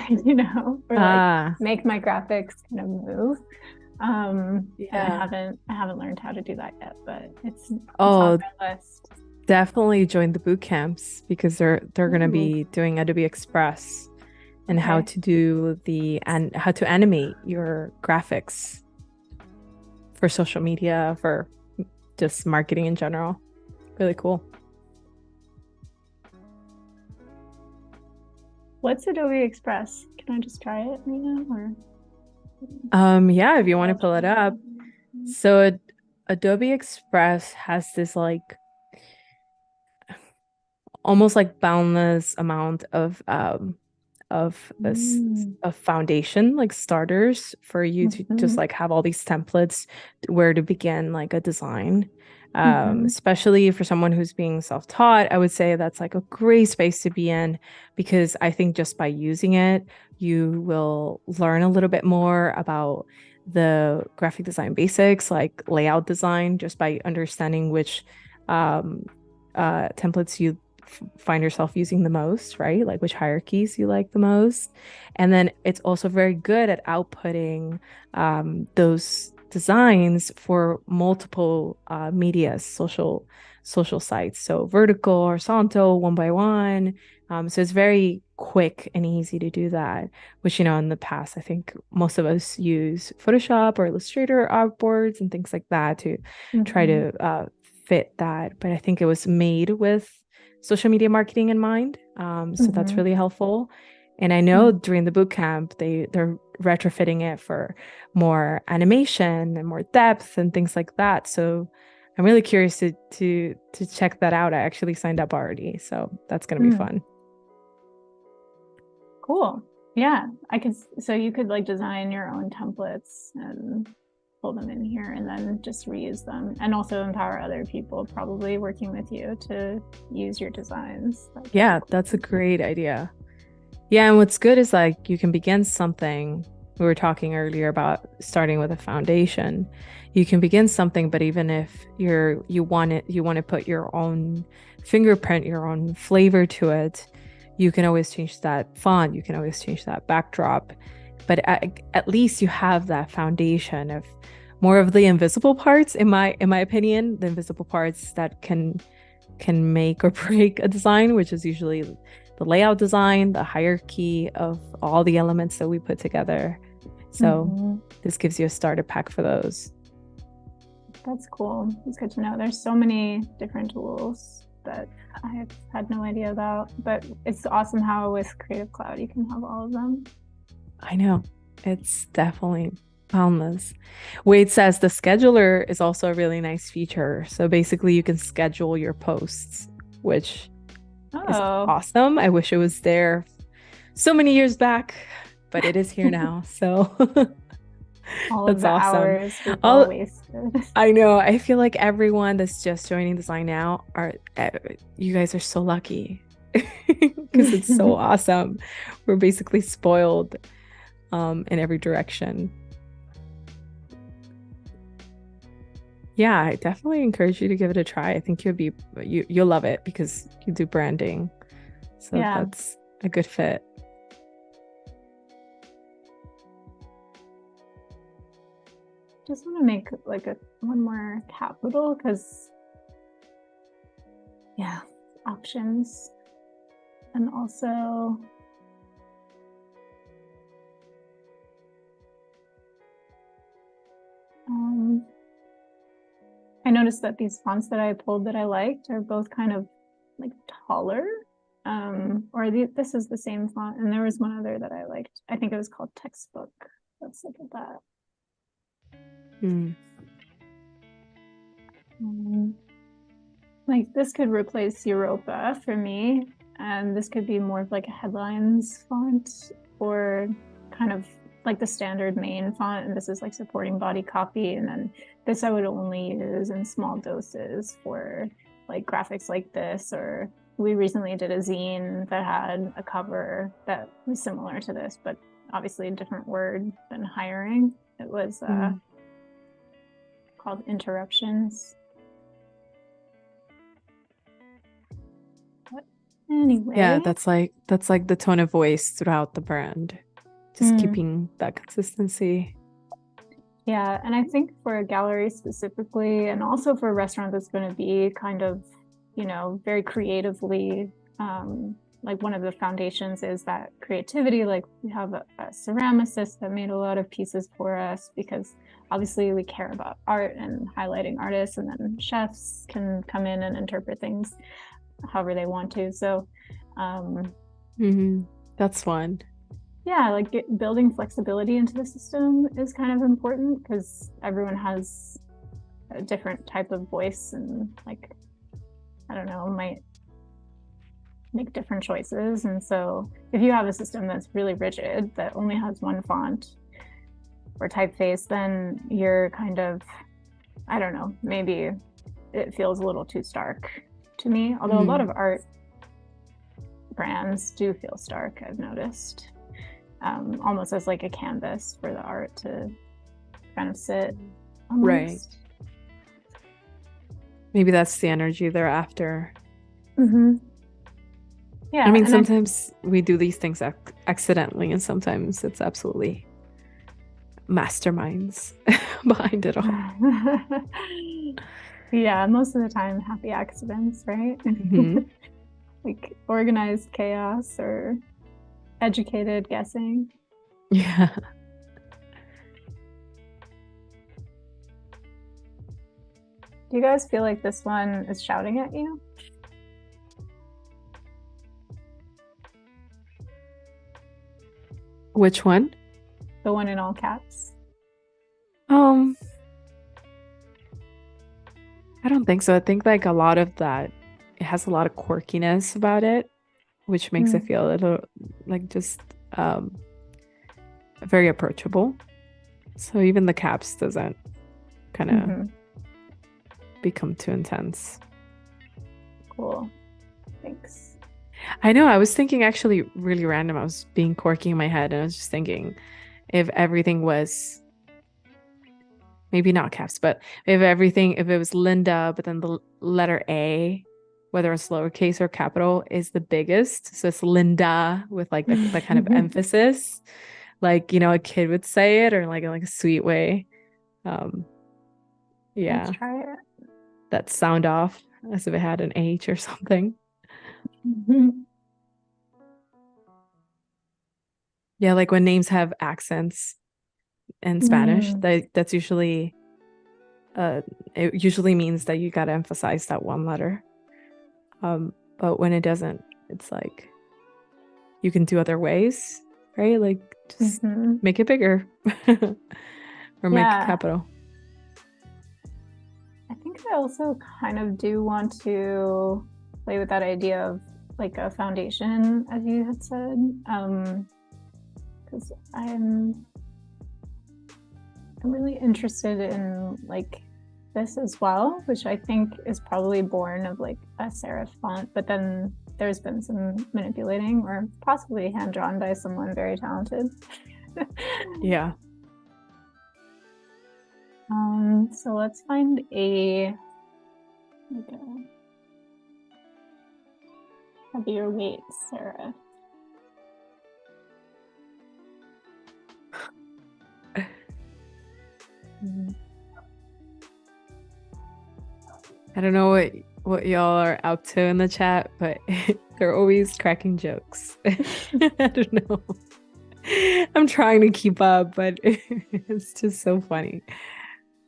or like make my graphics kind of move. And I haven't learned how to do that yet, but it's on my list. Definitely join the boot camps because they're going to be doing Adobe Express and how to do how to animate your graphics for social media, for just marketing in general. Really cool. What's Adobe Express? Can I just try it right now? Yeah, if you want to pull it up. So Adobe Express has this like almost like boundless amount of foundation, like starters for you to just like have all these templates where to begin like a design. Especially for someone who's being self-taught, I would say that's like a great space to be in, because I think just by using it, you will learn a little bit more about the graphic design basics, like layout design, just by understanding which templates you find yourself using the most, right? Like which hierarchies you like the most. And then it's also very good at outputting those designs for multiple media, social sites. So vertical, horizontal, one by one. So it's very quick and easy to do that, which, in the past, I think most of us use Photoshop or Illustrator artboards and things like that to try to fit that. But I think it was made with social media marketing in mind. So that's really helpful. And I know during the bootcamp, they're retrofitting it for more animation and more depth and things like that. So I'm really curious to check that out. I actually signed up already, so that's going to be fun. Cool. Yeah, so you could like design your own templates and pull them in here and then just reuse them, and also empower other people probably working with you to use your designs. Yeah, that's a great idea. Yeah, and what's good is like you can begin something. We were talking earlier about starting with a foundation. You can begin something, but even if you want to put your own fingerprint, your own flavor to it, you can always change that font, you can always change that backdrop. But at least you have that foundation of more of the invisible parts, in my opinion, the invisible parts that can make or break a design, which is usually the layout design, the hierarchy of all the elements that we put together. So this gives you a starter pack for those. That's cool. It's good to know. There's so many different tools that I've had no idea about. But it's awesome how with Creative Cloud you can have all of them. I know. It's definitely boundless. Wade says the scheduler is also a really nice feature. So basically you can schedule your posts, which is awesome. I wish it was there so many years back, but it is here now. So all of the awesome. hours all wasted. I know. I feel like everyone that's just joining design now you guys are so lucky because it's so awesome. We're basically spoiled in every direction. Yeah, I definitely encourage you to give it a try. I think you'll love it because you do branding. So that's a good fit. Just want to make like one more capital because options. And also I noticed that these fonts that I pulled that I liked are both kind of like taller. This is the same font, and there was one other that I liked. I think it was called Textbook. Let's look at that. Like this could replace Europa for me, and this could be more of like a headlines font, or kind of like the standard main font, and this is like supporting body copy, and then this I would only use in small doses for like graphics like this. Or we recently did a zine that had a cover that was similar to this, but obviously a different word than hiring. It was called Interruptions. But anyway, yeah, that's like the tone of voice throughout the brand. Just keeping that consistency. Yeah, and I think for a gallery specifically, and also for a restaurant that's going to be kind of, very creatively, like one of the foundations is that creativity. Like we have a ceramicist that made a lot of pieces for us because obviously we care about art and highlighting artists, and then chefs can come in and interpret things however they want to. So that's fun. Yeah, like building flexibility into the system is kind of important because everyone has a different type of voice and like, I don't know, might make different choices. And so if you have a system that's really rigid that only has one font or typeface, then you're kind of, I don't know, maybe it feels a little too stark to me. Although a lot of art brands do feel stark, I've noticed. Almost as like a canvas for the art to kind of sit amongst. Right. Maybe that's the energy they're after. Yeah. I mean, sometimes we do these things accidentally, and sometimes it's absolutely masterminds behind it all. Yeah, most of the time, happy accidents, right? Like organized chaos or educated guessing. Yeah. Do you guys feel like this one is shouting at you? Which one? The one in all caps. I don't think so. I think like a lot of that, it has a lot of quirkiness about it, which makes it feel a little like just very approachable. So even the caps doesn't kind of become too intense. Cool. Thanks. I know. I was thinking actually really random. I was being quirky in my head, and I was just thinking if everything was maybe not caps, but if it was Linda, but then the letter A, whether it's lowercase or capital, is the biggest. So it's Linda with like the kind of emphasis, like, a kid would say it, or like a sweet way. Yeah. Let's try it. That sound off as if it had an H or something. Yeah, like when names have accents in Spanish, that's usually it usually means that you got to emphasize that one letter. But when it doesn't, it's like you can do other ways, right? Like just make it bigger or make it capital. I think I also kind of do want to play with that idea of like a foundation, as you had said, because I'm really interested in like this as well, which I think is probably born of like a serif font, but then there's been some manipulating or possibly hand drawn by someone very talented. Yeah. So let's find a heavier weight serif. I don't know what y'all are up to in the chat, but they're always cracking jokes. I don't know. I'm trying to keep up, but it's just so funny.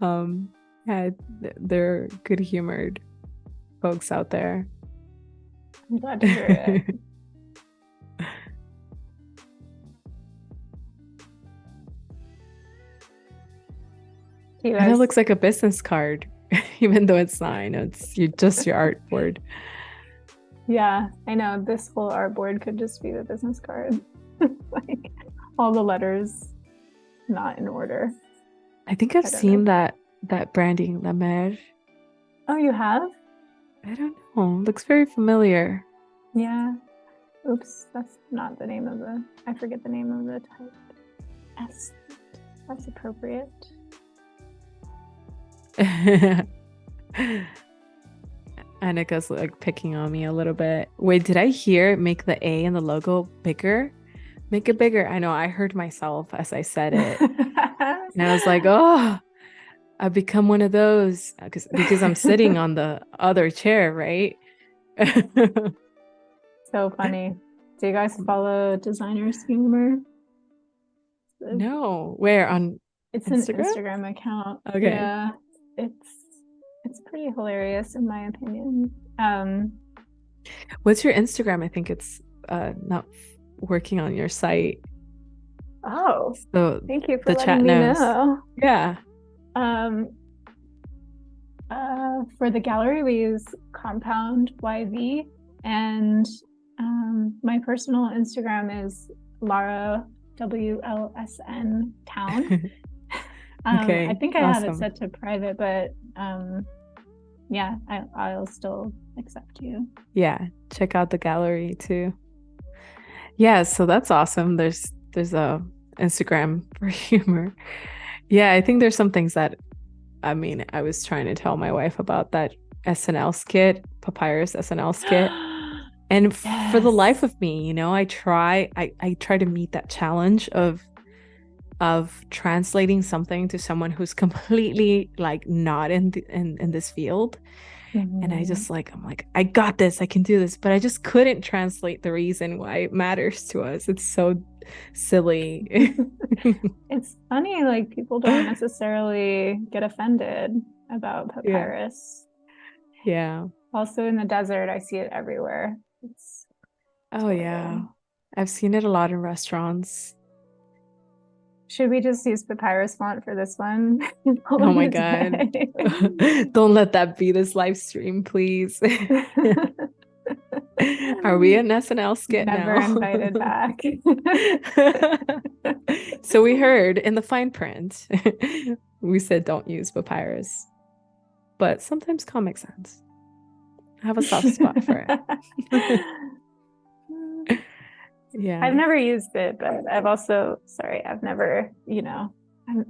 Yeah, they're good humored folks out there. I'm glad to hear it. And it looks like a business card, even though it's not. I know it's just your artboard. Yeah, I know. This whole artboard could just be the business card. Like all the letters not in order. I think I've seen that branding, La Mer. Oh, you have? I don't know. Looks very familiar. Yeah. Oops, that's not the name of the, I forget the name of the type. S. That's appropriate. Annika's like picking on me a little bit. Wait, did I hear make the A in the logo bigger? Make it bigger. I know I heard myself as I said it. And I was like, oh, I've become one of those because I'm sitting on the other chair, right? So funny. Do you guys follow Designer's Humor? No. Where on It's Instagram? An Instagram account. Okay. Yeah. It's pretty hilarious in my opinion. What's your Instagram? I think it's not working on your site. Oh, so thank you for the letting chat me knows. know. Yeah. For the gallery we use Compound YV, and my personal Instagram is Lara WLSN Town. Okay. I think I awesome. have it set to private, but yeah, I'll still accept you. Yeah, check out the gallery too. Yeah, so that's awesome. There's a Instagram for humor. Yeah, I think there's some things that I was trying to tell my wife about that SNL skit, Papyrus SNL skit. And yes. For the life of me, I try to meet that challenge of translating something to someone who's completely like not in this field. And I just I'm like, I got this, I can do this, but I just couldn't translate the reason why it matters to us. It's so silly. It's funny, like people don't necessarily get offended about papyrus. Yeah. Also in the desert, I see it everywhere. It's yeah. I've seen it a lot in restaurants. Should we just use papyrus font for this one? Oh my God. Don't let that be this live stream, please. Are we an SNL skit now? Never invited back. So we heard in the fine print, we said don't use papyrus. But sometimes Comic Sans. I have a soft spot for it. Yeah. I've never used it, but I've never, I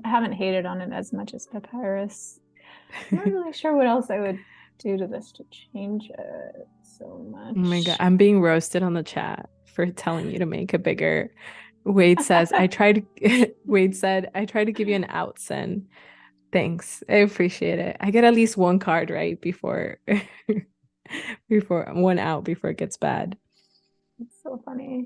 haven't hated on it as much as papyrus. I'm not really sure what else I would do to this to change it so much. Oh my God, I'm being roasted on the chat for telling you to make it bigger. Wade says, Wade said, I tried to give you an out, Sin. Thanks. I appreciate it. I get at least one card right before one out before it gets bad. It's so funny.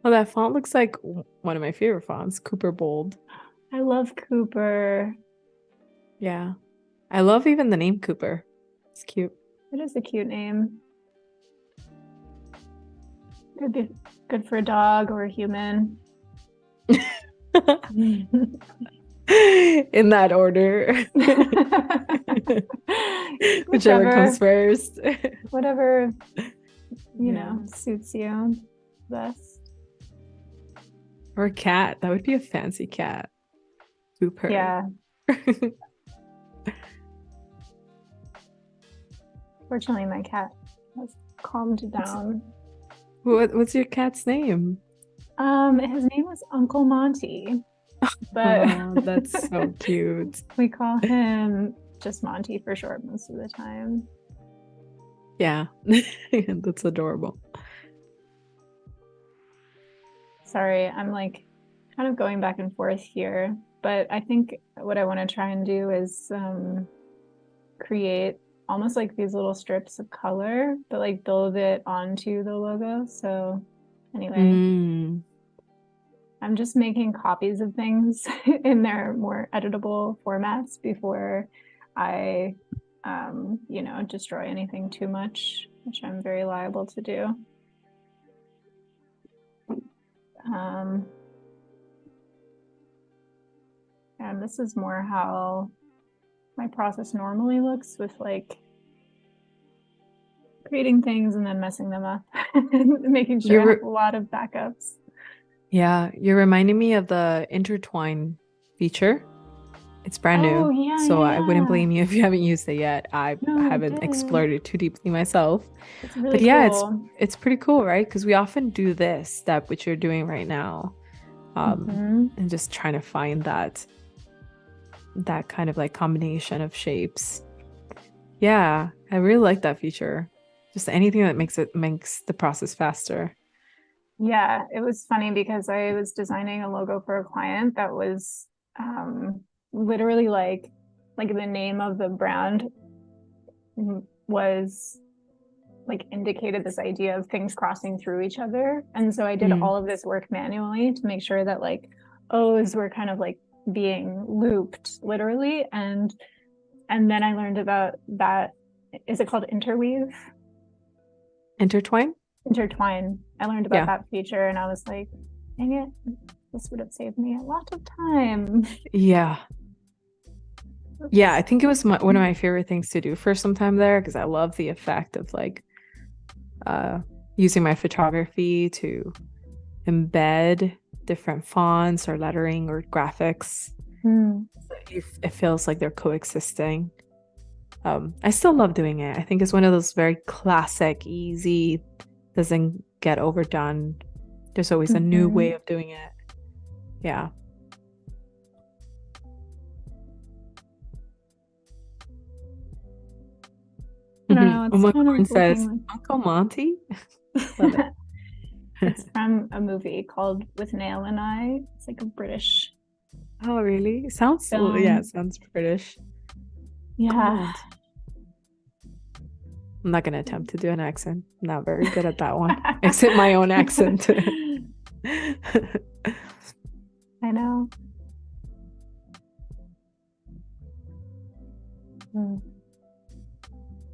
Oh, that font looks like one of my favorite fonts, Cooper Bold. I love Cooper. Yeah. I love even the name Cooper. It's cute. It is a cute name. Could be good for a dog or a human. In that order. Whichever comes first. Whatever, you Yeah. know, suits you best. Or a cat. That would be a fancy cat. Cooper. Yeah. Fortunately, my cat has calmed down. What's your cat's name? His name was Uncle Monty, but Oh, that's so cute. we call him just Monty for short most of the time. Yeah, that's adorable. Sorry, I'm like kind of going back and forth here, but I think what I want to try and do is create almost like these little strips of color, but like build it onto the logo. So anyway, I'm just making copies of things in their more editable formats before I, you know, destroy anything too much, which I'm very liable to do. And this is more how my process normally looks, with like creating things and then messing them up, making sure I have a lot of backups. Yeah, you're reminding me of the intertwine feature. It's brand new, so I wouldn't blame you if you haven't used it yet. I haven't explored it too deeply myself. It's really but yeah, cool. it's pretty cool, right? Because we often do this step, which you're doing right now, and just trying to find that kind of like combination of shapes. Yeah, I really like that feature. Just anything that makes the process faster. Yeah, it was funny because I was designing a logo for a client that was literally like the name of the brand was like indicated this idea of things crossing through each other. And so I did all of this work manually to make sure that like O's were kind of like being looped literally. And then I learned about that. Is it called interweave? Intertwine? Intertwine. I learned about that feature and I was like, dang it, this would have saved me a lot of time. Yeah. Yeah, I think it was one of my favorite things to do for some time there, because I love the effect of like using my photography to embed different fonts or lettering or graphics. It feels like they're coexisting. I still love doing it. I think it's one of those very classic, easy, doesn't get overdone. There's always a new way of doing it. Yeah. I don't know. It's kind of says Uncle Monty. Love it. It's from a movie called With Nail and I. It's like a British. Oh, really? It sounds British. Yeah. I'm not gonna attempt to do an accent. I'm not very good at that one. Except my own accent. I know.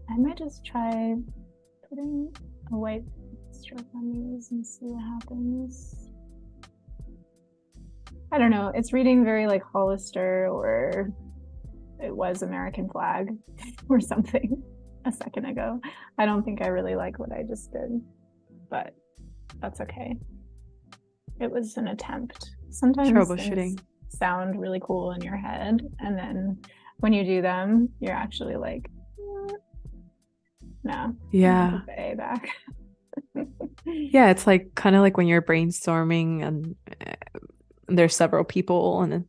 I might just try putting a white stroke on these and see what happens. I don't know. It's reading very like Hollister, or it was American flag or something a second ago. I don't think I really like what I just did, but that's okay. It was an attempt. Sometimes troubleshooting sound really cool in your head, and then when you do them, you're actually like, no. Yeah. Put the A back. Yeah, it's like kind of like when you're brainstorming and there's several people and then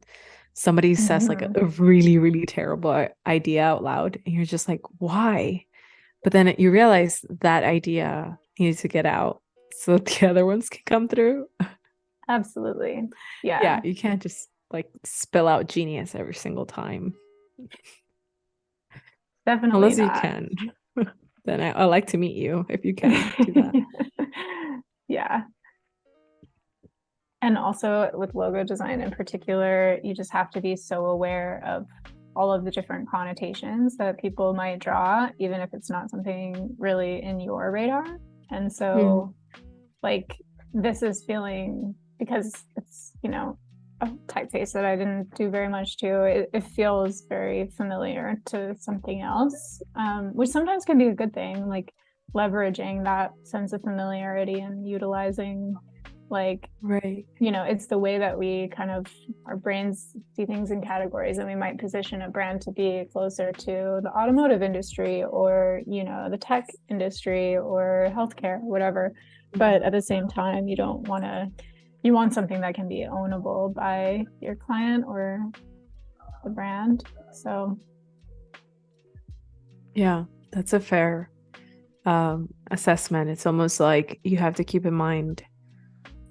somebody says like a really, really terrible idea out loud and you're just like, why? But then you realize that idea needs to get out so the other ones can come through. Absolutely. Yeah. Yeah, you can't just like spill out genius every single time. Definitely unless not. You can. Then I'd like to meet you if you can do that. Yeah. And also with logo design in particular, you just have to be so aware of all of the different connotations that people might draw, even if it's not something really in your radar. And so like this is feeling, because it's, you know, a typeface that I didn't do very much to, it feels very familiar to something else, which sometimes can be a good thing, like leveraging that sense of familiarity and utilizing, like, Right. you know, it's the way that we kind of, our brains see things in categories, and we might position a brand to be closer to the automotive industry or, you know, the tech industry or healthcare, whatever. But at the same time, you don't want to, you want something that can be ownable by your client or the brand. So Yeah, that's a fair assessment. It's almost like you have to keep in mind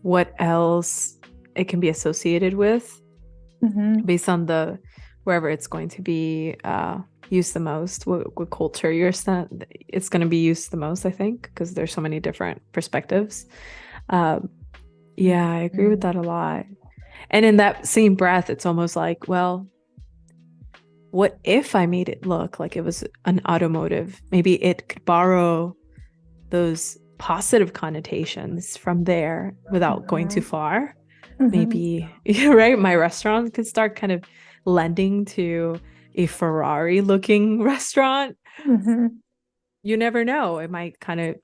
what else it can be associated with based on the wherever it's going to be used the most, what culture it's going to be used the most, I think, because there's so many different perspectives. Yeah, I agree with that a lot. And in that same breath, it's almost like, well, what if I made it look like it was an automotive? Maybe it could borrow those positive connotations from there without going too far. Maybe, right? My restaurant could start kind of lending to a Ferrari looking restaurant. You never know. It might kind of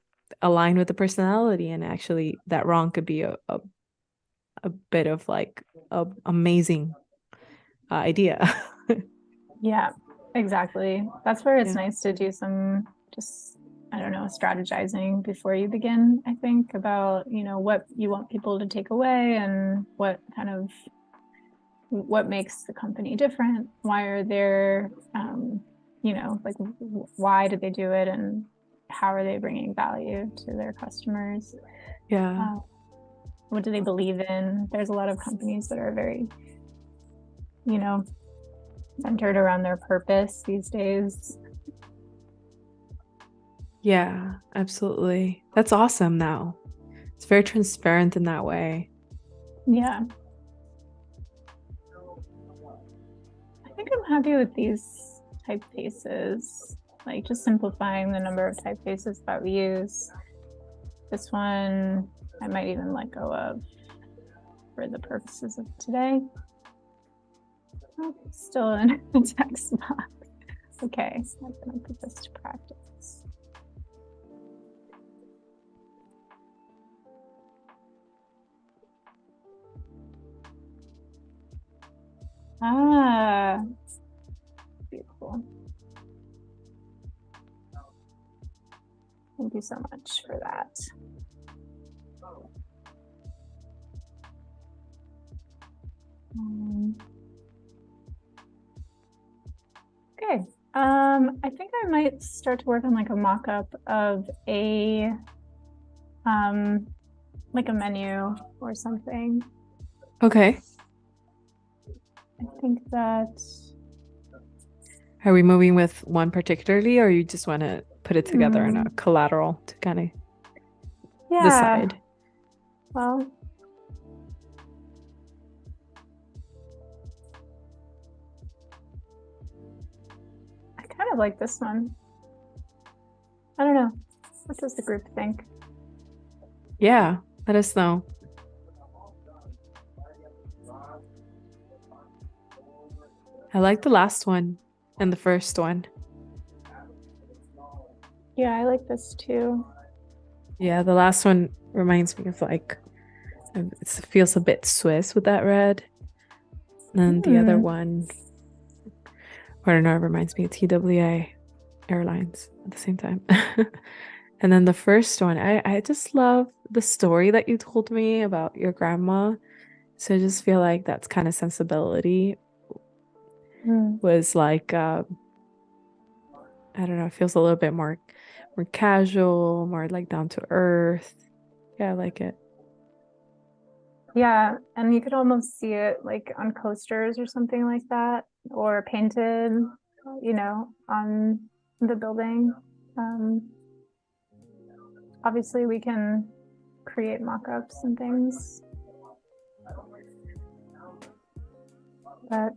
align with the personality, and actually that wrong could be a bit of like an amazing idea. yeah, exactly. That's where it's Yeah. nice to do some just, I don't know, strategizing before you begin, I think, about, you know, what you want people to take away and what kind of, what makes the company different. Why are there, you know, like why did they do it, and how are they bringing value to their customers? Yeah. What do they believe in? There's a lot of companies that are very, you know, centered around their purpose these days. Yeah, absolutely. That's awesome now. It's very transparent in that way. Yeah. I think I'm happy with these typefaces, like just simplifying the number of typefaces that we use. This one I might even let go of for the purposes of today. Oh, still in a text box. Okay, so I'm gonna put this to practice. Ah, beautiful. Thank you so much for that. Okay. I think I might start to work on like a mock-up of a like a menu or something. Okay. I think that Are we moving with one particularly, or you just want to put it together in a collateral to kind of decide? Well, I kind of like this one. I don't know. What does the group think? Yeah, let us know. I like the last one and the first one. Yeah, I like this too. Yeah, the last one reminds me of like, it feels a bit Swiss with that red. And the other one, I don't know, it reminds me of TWA Airlines at the same time. And then the first one, I just love the story that you told me about your grandma. So I just feel like that's kind of sensibility was like, I don't know, it feels a little bit more casual, more like down to earth. Yeah, I like it. Yeah, and you could almost see it like on coasters or something like that, or painted, you know, on the building. Obviously, we can create mock-ups and things. But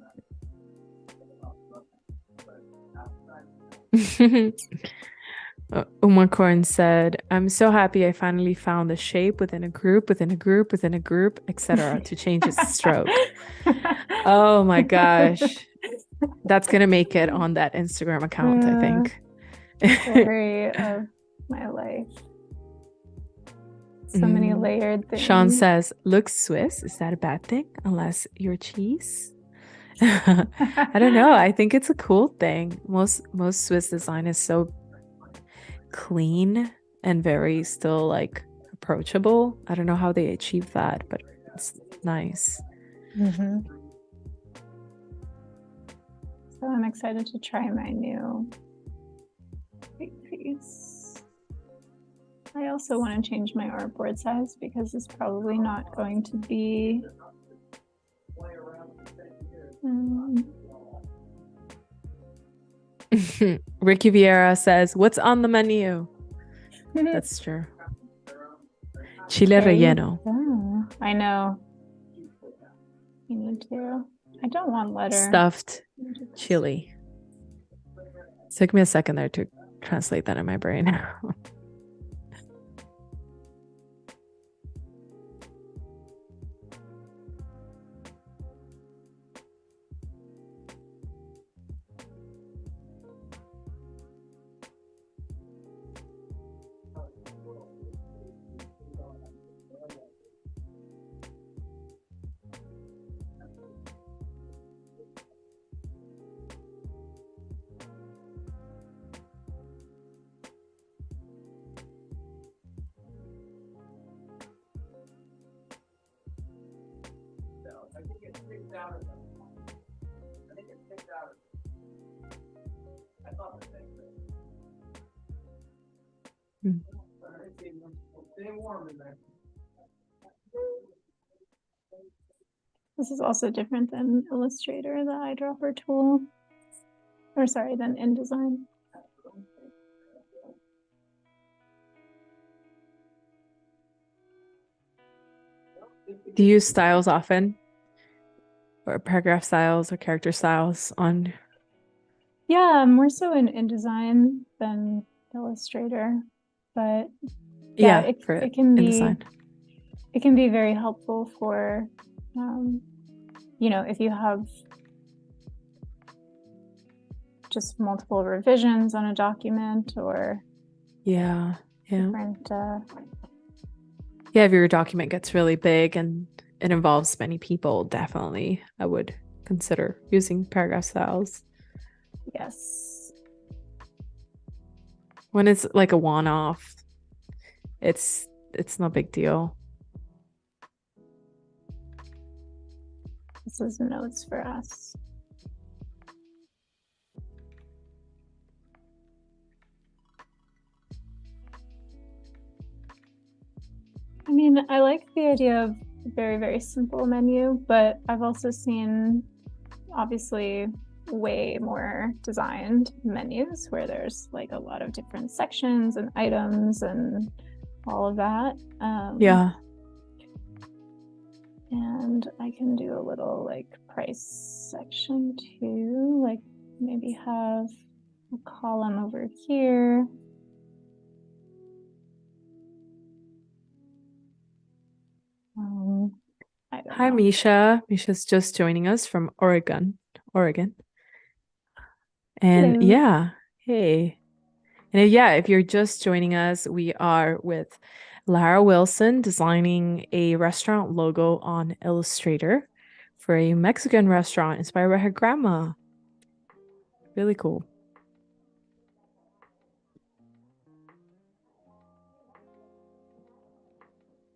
Umacorn said, I'm so happy I finally found a shape within a group, within a group, within a group, etc. to change its stroke. Oh my gosh. That's going to make it on that Instagram account, I think. Story of my life. So many layered things. Sean says, looks Swiss. Is that a bad thing? Unless you're cheese? I don't know. I think it's a cool thing. Most Swiss design is so clean and very still like approachable. I don't know how they achieve that, but it's nice. So I'm excited to try my new piece. I also want to change my artboard size because it's probably not going to be Ricky Vieira says, what's on the menu? That's true. Chile relleno. I know. You need to. I don't want letter. Stuffed chili. It took me a second there to translate that in my brain. This is also different than Illustrator, the eyedropper tool. Or sorry, than InDesign. Do you use styles often? Or paragraph styles or character styles on? Yeah, more so in InDesign than Illustrator. But yeah, it can InDesign. It can be very helpful for you know, if you have just multiple revisions on a document or different if your document gets really big and it involves many people, definitely I would consider using paragraph styles. Yes. When it's like a one-off, it's no big deal. This is notes for us. I mean, I like the idea of a very, very simple menu, but I've also seen obviously way more designed menus where there's like a lot of different sections and items and all of that. And I can do a little like price section too, like maybe have a column over here. Hi, Misha. Misha's just joining us from Oregon. And hello. Hey. And if you're just joining us, we are with Lara Wilson designing a restaurant logo on Illustrator for a Mexican restaurant inspired by her grandma. Really cool.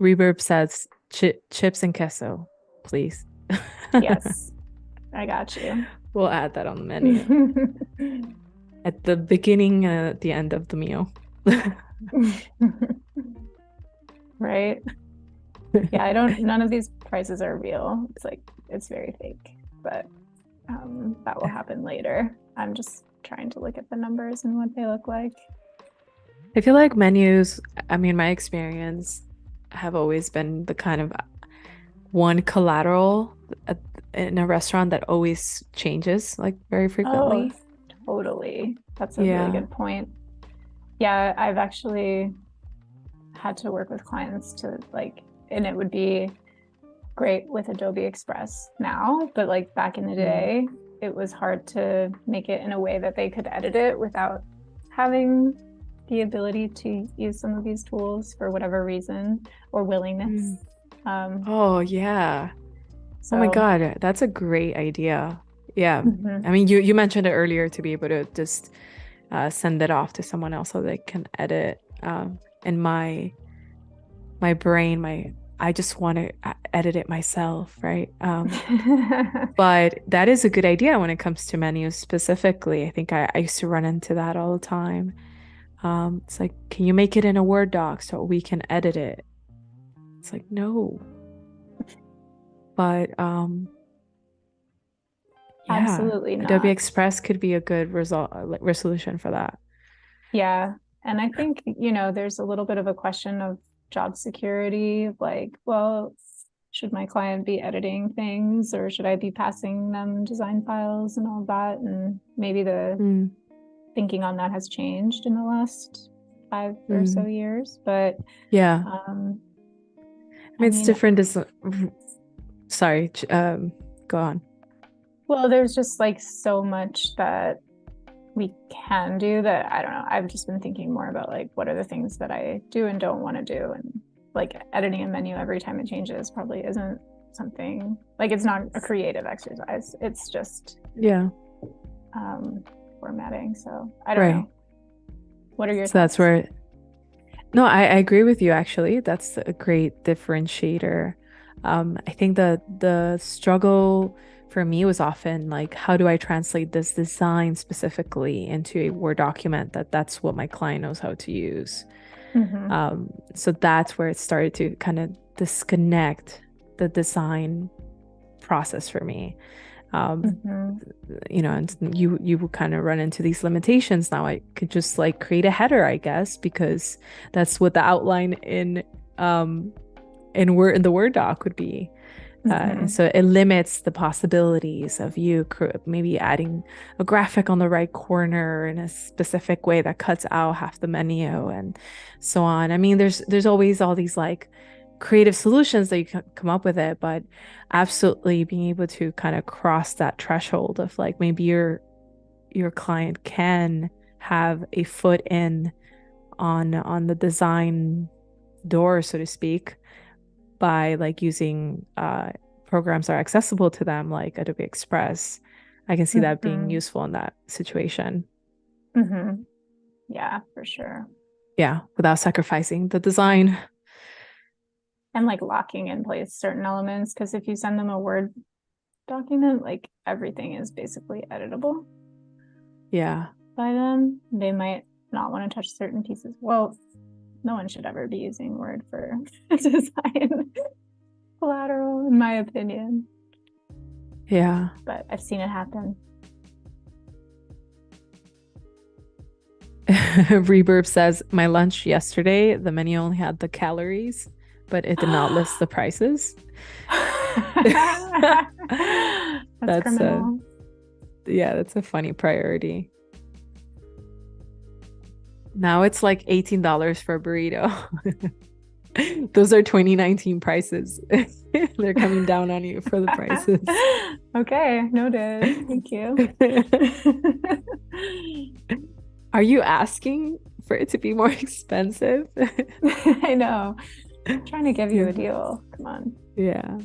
Reverb says chips and queso, please. Yes, I got you. We'll add that on the menu. At the beginning and at the end of the meal. Right? Yeah, none of these prices are real. It's like, it's very fake, but that will happen later. I'm just trying to look at the numbers and what they look like. I feel like menus, I mean, my experience have always been the kind of one collateral in a restaurant that always changes like very Oh, frequently. totally. That's a really Yeah. good point. Yeah, I've actually had to work with clients to like, and it would be great with Adobe Express now, but like back in the Mm. day, it was hard to make it in a way that they could edit it without having the ability to use some of these tools for whatever reason or willingness. Mm. Um, Oh, yeah. Oh my so, God, that's a great idea. Yeah. I mhm. mean, you mentioned it earlier to be able to just send it off to someone else so they can edit. In my brain, I just want to edit it myself, right? But that is a good idea when it comes to menus specifically. I think I used to run into that all the time. It's like, can you make it in a Word doc so we can edit it? It's like, no. But yeah, Absolutely Adobe not. Express could be a good resolution for that. Yeah. And I think, there's a little bit of a question of job security, like, well, should my client be editing things or should I be passing them design files and all that? And maybe the Mm, thinking on that has changed in the last 5 or so years. But yeah. um, I I mean, it's mean, different. Sorry, go on. well, there's just like so much that we can do that I don't know. I've just been thinking more about like what are the things that I do and don't want to do, and like editing a menu every time it changes probably isn't something like it's not a creative exercise. It's just Yeah, um, formatting. So I don't right. know. What are your So that's thoughts? where, no, I agree with you actually. That's a great differentiator. I think the struggle for me was often like, how do I translate this design specifically into a Word document that's what my client knows how to use. Mm-hmm. So that's where it started to kind of disconnect the design process for me. Um, Mm-hmm. and you will kind of run into these limitations. Now I could just like create a header, I guess, because that's what the outline in the Word doc would be. And Mm-hmm. so it limits the possibilities of you maybe adding a graphic on the right corner in a specific way that cuts out half the menu and so on. I mean, there's always all these like creative solutions that you can come up with it, but absolutely being able to kind of cross that threshold of like maybe your client can have a foot in on the design door, so to speak, by like using programs that are accessible to them like Adobe Express. I can see that being Mm-hmm. useful in that situation. Mm-hmm. Yeah, for sure. Yeah, without sacrificing the design. And like locking in place certain elements, because if you send them a Word document, like everything is basically editable Yeah. by them. They might not want to touch certain pieces. Well, no one should ever be using Word for design collateral, in my opinion. Yeah. But I've seen it happen. Reverb says, my lunch yesterday, the menu only had the calories, but it did not list the prices. That's That's a criminal. Yeah, that's a funny priority. Now it's like $18 for a burrito. Those are 2019 prices. They're coming down on you for the prices. Okay, noted. Thank you. Are you asking for it to be more expensive? I know. I'm trying to give you Yeah. a deal. Come on. Yeah.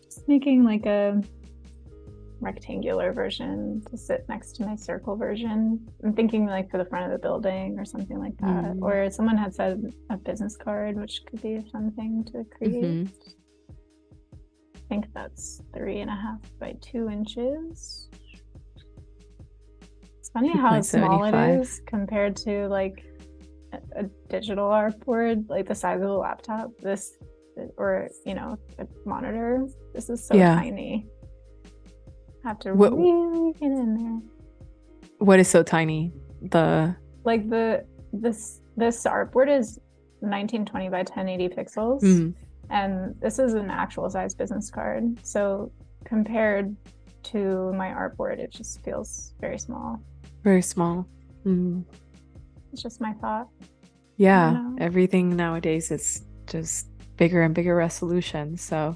Just making like a rectangular version to sit next to my circle version. I'm thinking like for the front of the building or something like that. Mm. Or someone had said a business card, which could be a fun thing to create. Hmm. I think that's 3.5 by 2 inches. It's funny how small it 2.75. is compared to like a digital artboard, like the size of a laptop. This, or a monitor. This is so Yeah. tiny. I have to What really get in there. what is so tiny? Like this artboard is 1920 by 1080 pixels. Mm. And this is an actual size business card. So compared to my artboard, it just feels very small. Very small. Mm. It's just my thought. Yeah, everything nowadays is just bigger and bigger resolution. So,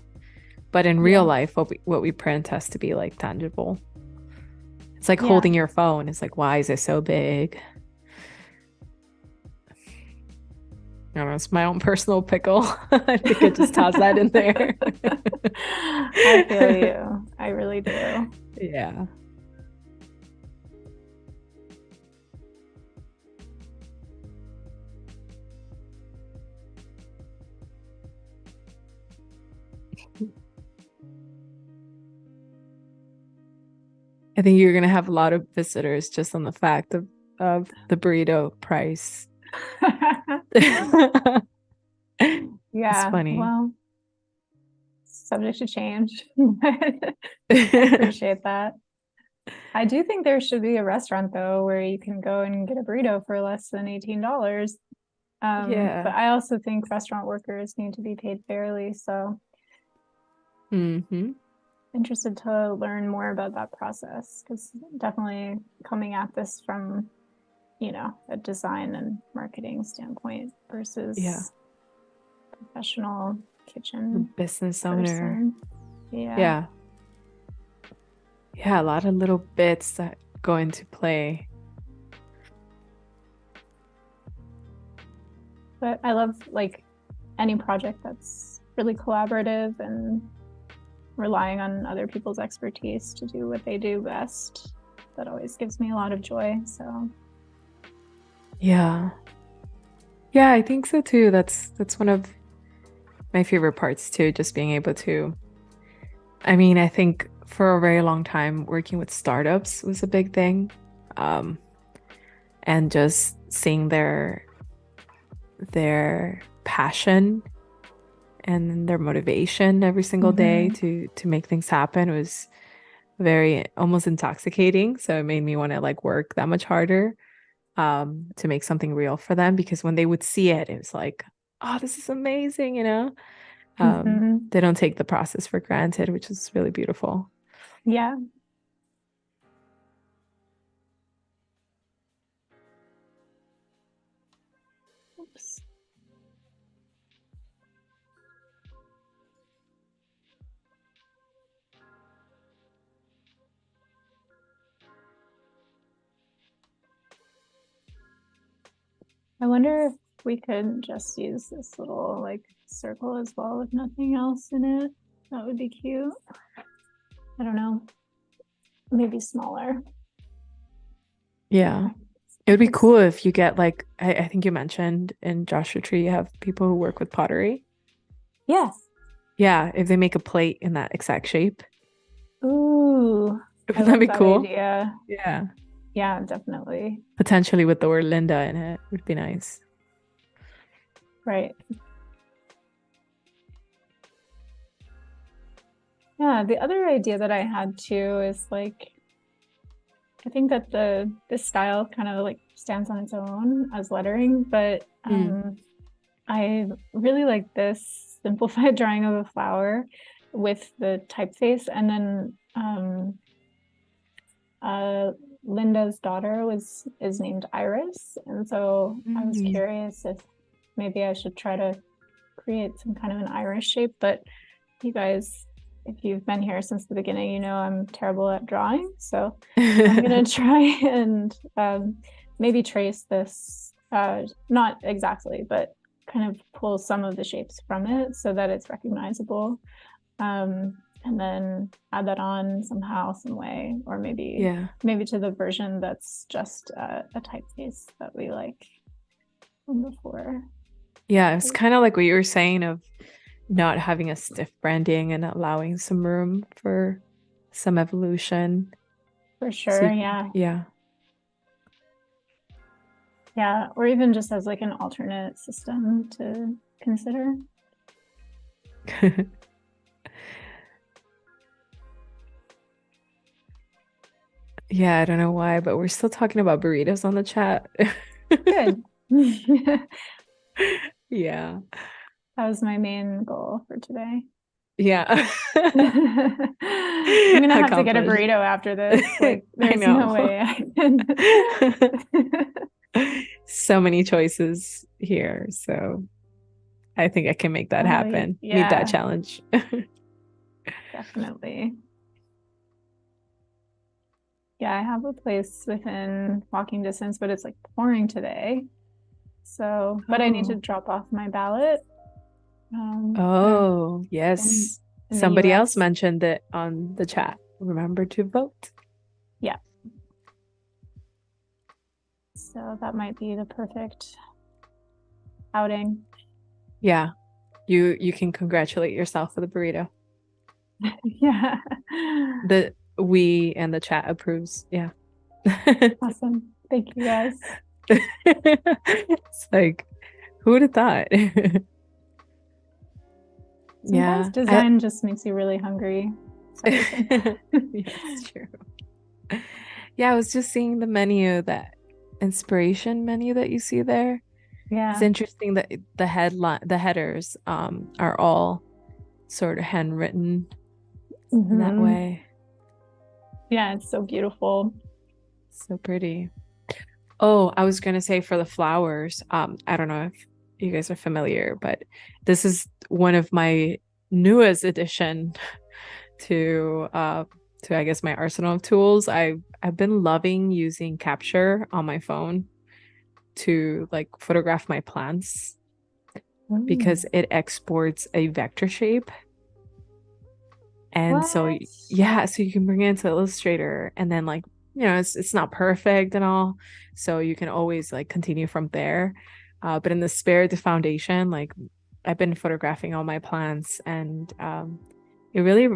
but in real life, what we print has to be like tangible. It's like holding your phone. It's like, why is it so big? I don't know, it's my own personal pickle. I think I just toss that in there. I feel you. I really do. Yeah. I think you're gonna have a lot of visitors just on the fact of the burrito price. It's funny. Well, subject to change. I appreciate that. I do think there should be a restaurant though where you can go and get a burrito for less than $18. But I also think restaurant workers need to be paid fairly. So interested to learn more about that process, because definitely coming at this from, you know, a design and marketing standpoint versus professional kitchen business owner. Yeah. Yeah, a lot of little bits that go into play. But I love like any project that's really collaborative and relying on other people's expertise to do what they do best. That always gives me a lot of joy. So yeah, I think so too. That's one of my favorite parts too, just being able to, I mean, I think for a very long time working with startups was a big thing, and just seeing their passion and their motivation every single day to make things happen was very almost intoxicating. So it made me want to like work that much harder to make something real for them, because when they would see it, it was like, oh, this is amazing, you know. They don't take the process for granted, which is really beautiful. Yeah. Oops. I wonder if we could just use this little like circle as well with nothing else in it. That would be cute. I don't know. Maybe smaller. Yeah. It would be cool if you get like, I think you mentioned in Joshua Tree, you have people who work with pottery. Yes. Yeah, if they make a plate in that exact shape. Ooh, Wouldn't that be cool? Idea. Yeah. Yeah, definitely. Potentially with the word Linda in it would be nice. Right. Yeah, the other idea that I had too is like, I think that this style kind of like stands on its own as lettering, but I really like this simplified drawing of a flower with the typeface, and then Linda's daughter is named Iris, and so I was curious if maybe I should try to create some kind of an iris shape. But you guys, if you've been here since the beginning, you know I'm terrible at drawing, so I'm gonna try and maybe trace this, not exactly, but kind of pull some of the shapes from it so that it's recognizable, and then add that on somehow, some way, or maybe to the version that's just a typeface that we like from before. Yeah, it's kind of like what you were saying of not having a stiff branding and allowing some room for some evolution. For sure, yeah. Yeah, or even just as like an alternate system to consider. Yeah, I don't know why, but we're still talking about burritos on the chat. Good. Yeah. That was my main goal for today. Yeah. I'm gonna have to get a Accomplished. burrito after this. Like, I there's know. no way I can. So many choices here. So I think I can make that happen. Meet that Yeah, challenge. definitely. Yeah, I have a place within walking distance, but it's like pouring today. So, but I need to Oh. drop off my ballot. Oh, In, yes. in the Somebody else US. mentioned it on the chat. Remember to vote. Yeah. So that might be the perfect outing. Yeah. You can congratulate yourself for the burrito. Yeah. The we and the chat approves. Yeah. Awesome. Thank you guys. It's like, who would have thought? Sometimes Yeah. design just makes you really hungry. Sorry. Yes, true. Yeah, I was just seeing the menu, that inspiration menu that you see there. It's Yeah. interesting that the headers are all sort of handwritten in that Mhm. way. Yeah, it's so beautiful. So pretty. Oh, I was gonna say for the flowers, I don't know if you guys are familiar, but this is one of my newest addition to I guess my arsenal of tools. I've been loving using Capture on my phone to like photograph my plants because Mm. it exports a vector shape. And so What? yeah, so you can bring it into Illustrator and then like, it's not perfect and all. So you can always like continue from there. But in the spare the foundation, like I've been photographing all my plants and it really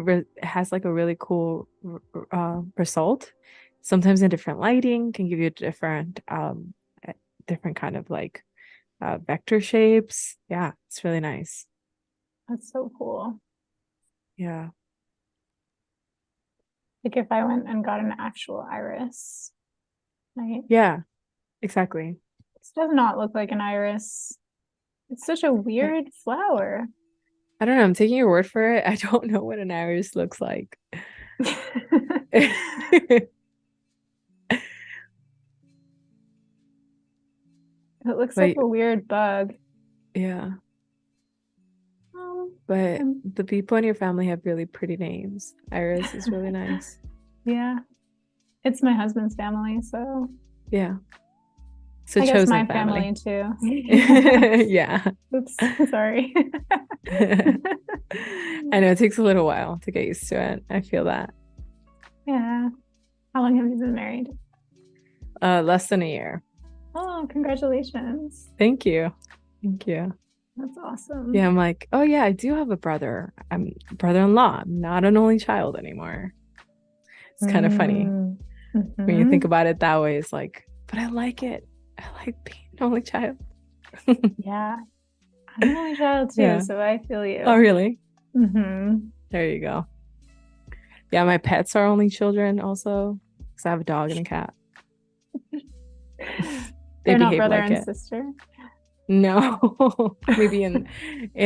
has like a really cool result. Sometimes in different lighting can give you different kind of like vector shapes. Yeah, it's really nice. That's so cool. Yeah. Like if I went and got an actual iris, right? Yeah, exactly. This does not look like an iris. It's such a Yeah. weird flower. I don't know. I'm taking your word for it. I don't know what an iris looks like. It looks like But a weird bug. yeah, Um, but um, the people in your family have really pretty names. Iris is really nice. yeah, it's my husband's family, so Yeah. It's a I guess chosen my family. family too. Yeah. Oops, sorry. I know it takes a little while to get used to it. I feel that. Yeah. How long have you been married? Less than a year. Oh, congratulations. Thank you. Thank you. That's Yeah, awesome. I'm like, oh yeah, I do have a brother. I'm brother-in-law. I'm not an only child anymore. It's kind of funny Mm. when you think Hmm. about it that way. It's like, but I like it. I like being an only child. Yeah. I'm an only child too, Yeah. so I feel Oh, you. really? Hmm. There you go. Yeah, my pets are only children also, because I have a dog and a cat. They They're not behave brother like and it. sister. No, maybe in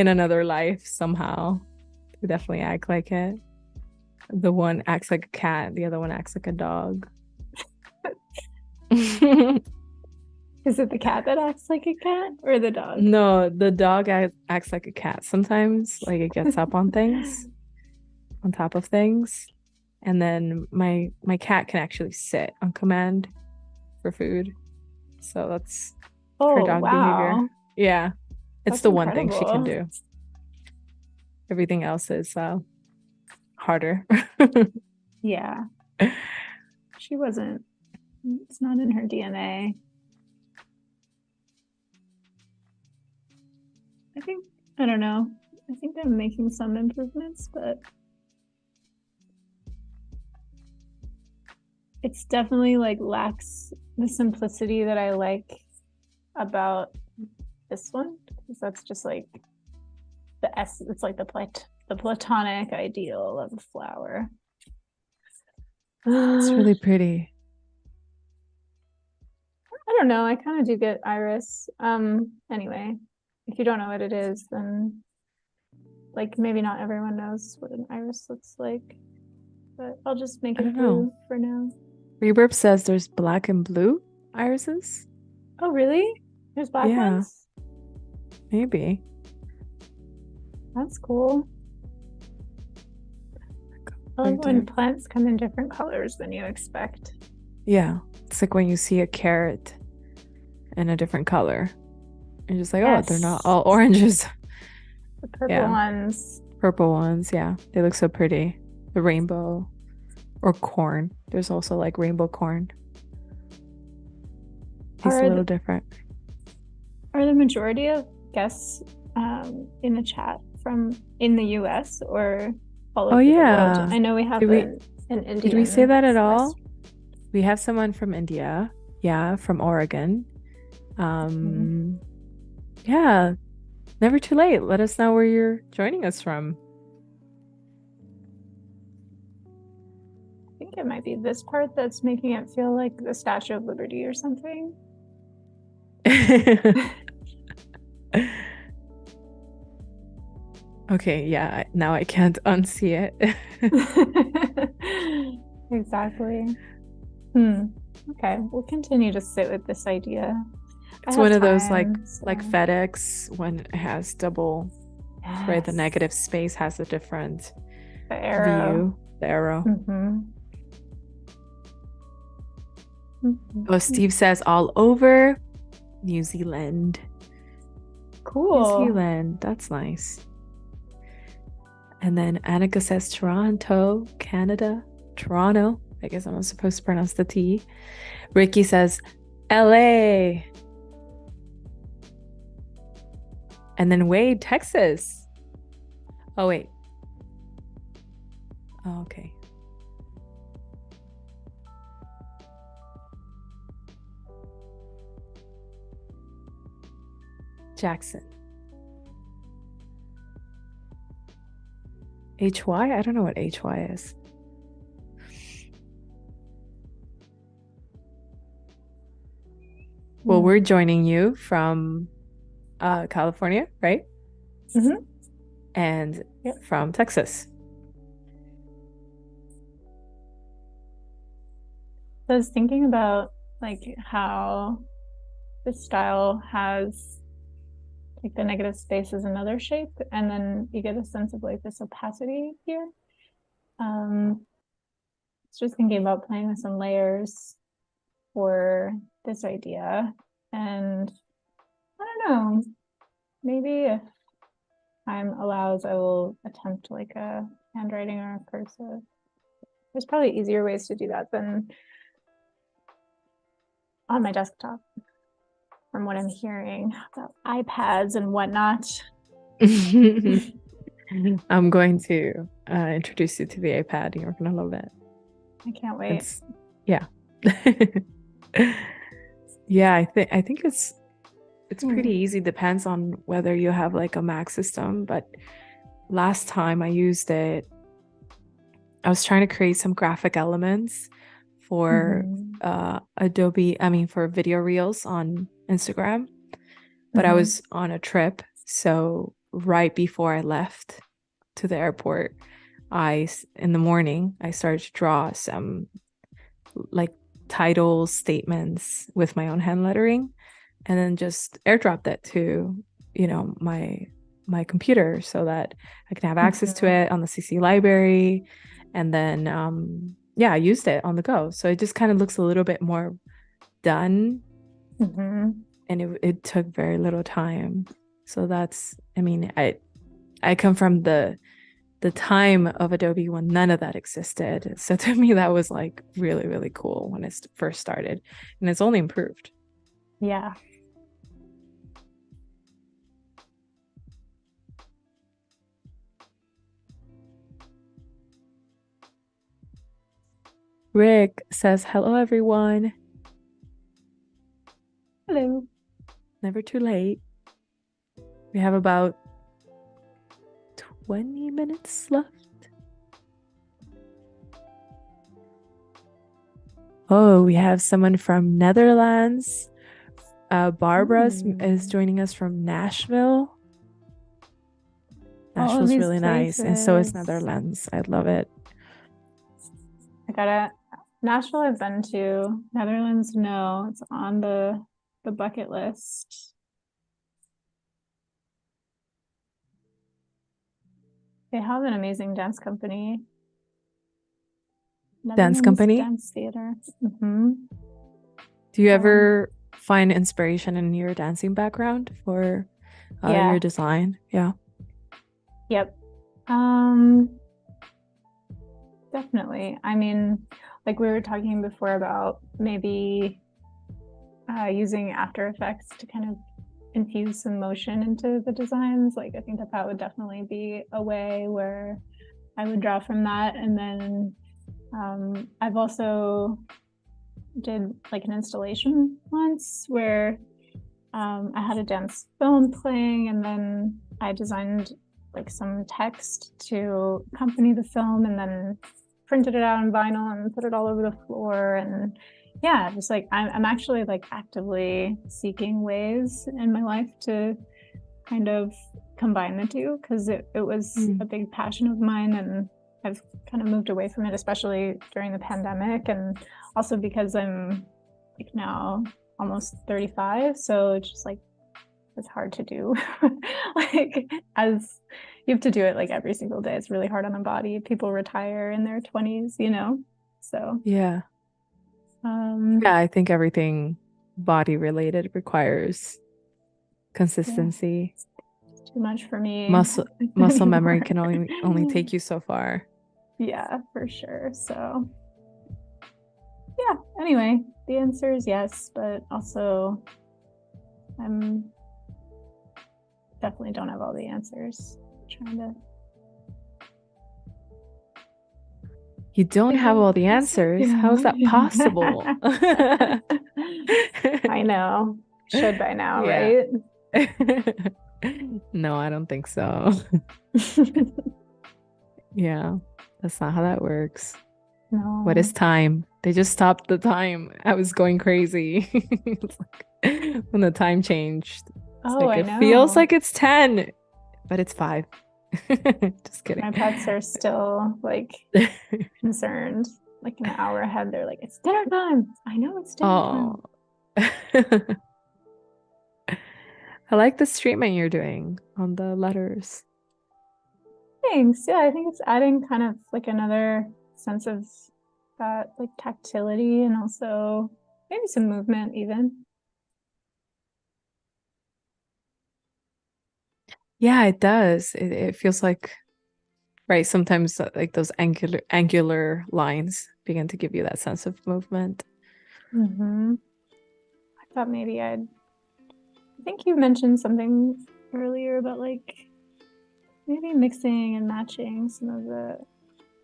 another life somehow. They definitely act like it. The one acts like a cat, the other one acts like a dog. Is it the cat that acts like a cat or the dog? No, the dog acts like a cat sometimes. Like it gets up on things, on top of things. And then my cat can actually sit on command for food. So that's her Oh, dog behavior. wow. Yeah, it's That's the one thing she can incredible. do. Everything else is harder. Yeah. She wasn't, it's not in her DNA. I think, I don't know. I think I'm making some improvements, but it's definitely like lacks the simplicity that I like about this one, because that's just like it's like the platonic ideal of a flower. It's I really pretty. don't know. I kind of do get iris. Anyway, if you don't know what it is, then like maybe not everyone knows what an iris looks like, but I'll just make I it don't know. blue for now. Reburb says there's black and blue irises. Oh, really? There's black Yeah. ones? Maybe. That's cool. I love when plants come in different colors than you expect. Yeah. It's like when you see a carrot in a different color. You're just like, Yes. oh, they're not all oranges. The purple ones. Purple ones, yeah. They look so pretty. The rainbow or corn. There's also like rainbow corn. It's a little different. Are the majority of guests in the chat from in the US or all over the world? I know we have an Indian. Did we say that at all? We have someone from India. Yeah, from Oregon. Yeah, never too late. Let us know where you're joining us from. I think it might be this part that's making it feel like the Statue of Liberty or something. Okay, yeah, now I can't unsee it. Exactly. Okay, we'll continue to sit with this idea. It's one of those like FedEx when it has double, right? The negative space has a different view. The arrow. Oh, Steve says all over New Zealand. Cool. New Zealand. That's nice. And then Annika says Toronto, Canada. Toronto. I guess I'm not supposed to pronounce the T. Ricky says LA. And then Wade, Texas. Oh, wait. Oh, okay. Jackson. HY? I don't know what HY is. Well, we're joining you from California, right? And from Texas. So I was thinking about like how this style has like the negative space is another shape, and then you get a sense of like this opacity here. It's just thinking about playing with some layers for this idea, and I don't know, maybe if time allows, I will attempt like a handwriting or a cursive. There's probably easier ways to do that than on my desktop, from what I'm hearing about iPads and whatnot. I'm going to introduce you to the iPad. You're gonna love it. I can't wait. Yeah. Yeah, I think it's pretty easy. Depends on whether you have like a Mac system, but last time I used it, I was trying to create some graphic elements for Adobe, for video reels on Instagram, but I was on a trip, so right before I left to the airport, in the morning I started to draw some like title statements with my own hand lettering, and then just airdropped it to my computer so that I can have access to it on the CC library, and then I used it on the go, so it just kind of looks a little bit more done, and it took very little time. So that's, I come from the time of Adobe when none of that existed, so to me that was like really, really cool when it first started, and it's only improved. Yeah. Rick says hello everyone. Hello. Never too late. We have about 20 minutes left. Oh, we have someone from Netherlands. Barbara is joining us from Nashville. All of Nashville's these really nice, and so is places. Netherlands. I love it. Nashville I've been to. Netherlands, no. It's on the bucket list. They have an amazing dance company. Dance Netherlands company? Dance theater. Mm-hmm. Do you ever find inspiration in your dancing background for your design? Yeah. Yep. Definitely. I mean, like we were talking before about maybe using After Effects to kind of infuse some motion into the designs. Like I think that would definitely be a way where I would draw from that. And then I've also did like an installation once where I had a dance film playing, and then I designed like some text to accompany the film, and then printed it out on vinyl and put it all over the floor. And yeah, just like I'm actually like actively seeking ways in my life to kind of combine the two, because it was a big passion of mine, and I've kind of moved away from it, especially during the pandemic, and also because I'm like now almost 35, so it's just like it's hard to do. Like as you have to do it like every single day. It's really hard on the body. People retire in their 20s, you know. So yeah. Yeah, I think everything body related requires consistency. Yeah. Too much for me. Muscle memory can only take you so far. Yeah, for sure. So yeah, anyway, the answer is yes, but also I'm definitely don't have all the answers. You don't have all the answers? How is that possible? I know. Should by now, right? No, I don't think so. Yeah, that's not how that works. No. What is time? They just stopped the time. I was going crazy. Like, when the time changed. I know. It feels like it's 10, but it's 5. Just kidding. My pets are still like concerned. Like an hour ahead, they're like, it's dinner time. I know it's dinner time. I like this treatment you're doing on the letters. Thanks. Yeah, I think it's adding kind of like another sense of that like tactility, and also maybe some movement even. Yeah, it does. It feels like, right, sometimes like those angular lines begin to give you that sense of movement. I thought maybe I think you mentioned something earlier about like maybe mixing and matching some of the,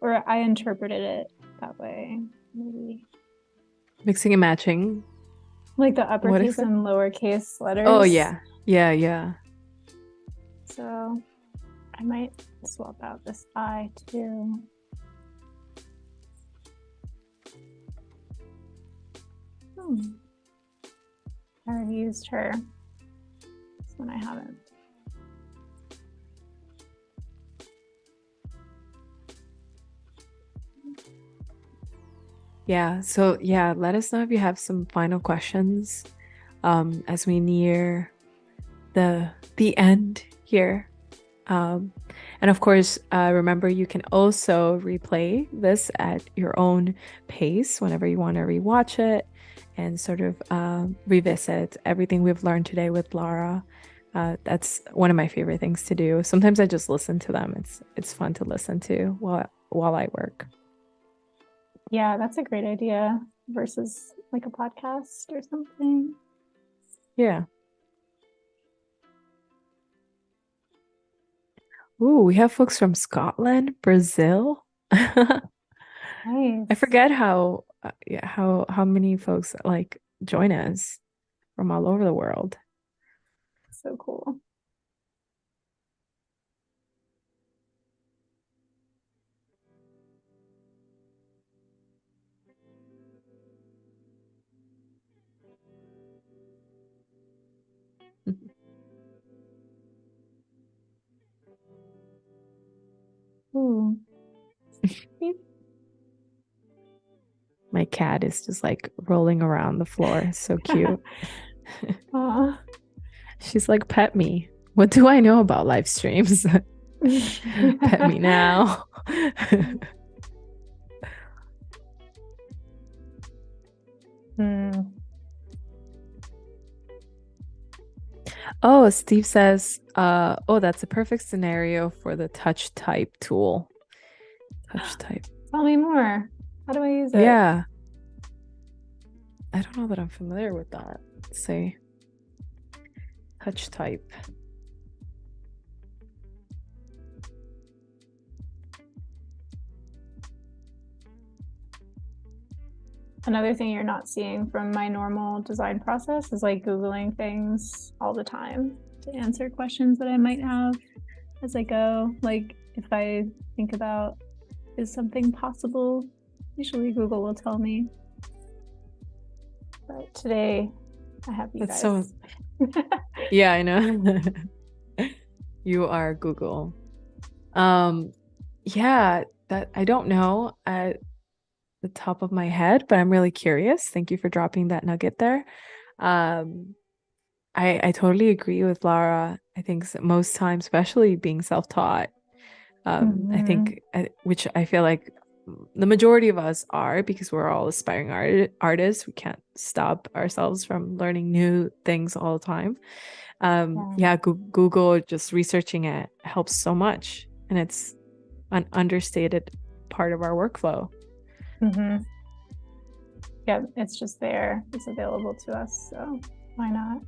or I interpreted it that way, maybe. Mixing and matching. Like the uppercase and lowercase letters. Oh, yeah. Yeah. So I might swap out this I too. I already used her. This one I haven't. Yeah. So yeah, let us know if you have some final questions as we near the end here. And of course, remember you can also replay this at your own pace whenever you want to rewatch it and sort of revisit everything we've learned today with Lara. That's one of my favorite things to do. Sometimes I just listen to them. It's fun to listen to while I work. Yeah, that's a great idea versus like a podcast or something. Yeah. Ooh, we have folks from Scotland, Brazil. Nice. I forget how many folks like join us from all over the world. So cool. My cat is just like rolling around the floor. It's so cute. Aw. She's like, pet me. What do I know about live streams? Pet me now. Oh, Steve says, oh, that's a perfect scenario for the touch type tool. Touch type. Tell me more. How do I use it? Yeah. I don't know that I'm familiar with that. Let's see. Touch type. Another thing you're not seeing from my normal design process is like Googling things all the time to answer questions that I might have as I go. Like if I think about, is something possible? Usually Google will tell me. But today I have you guys. So yeah, I know. You are Google. Yeah, that I don't know at the top of my head, but I'm really curious. Thank you for dropping that nugget there. I totally agree with Lara. I think most times, especially being self-taught, I think, which I feel like the majority of us are, because we're all aspiring artists. We can't stop ourselves from learning new things all the time. Yeah, Google, just researching it helps so much, and it's an understated part of our workflow. Yeah, it's just there. It's available to us, so why not?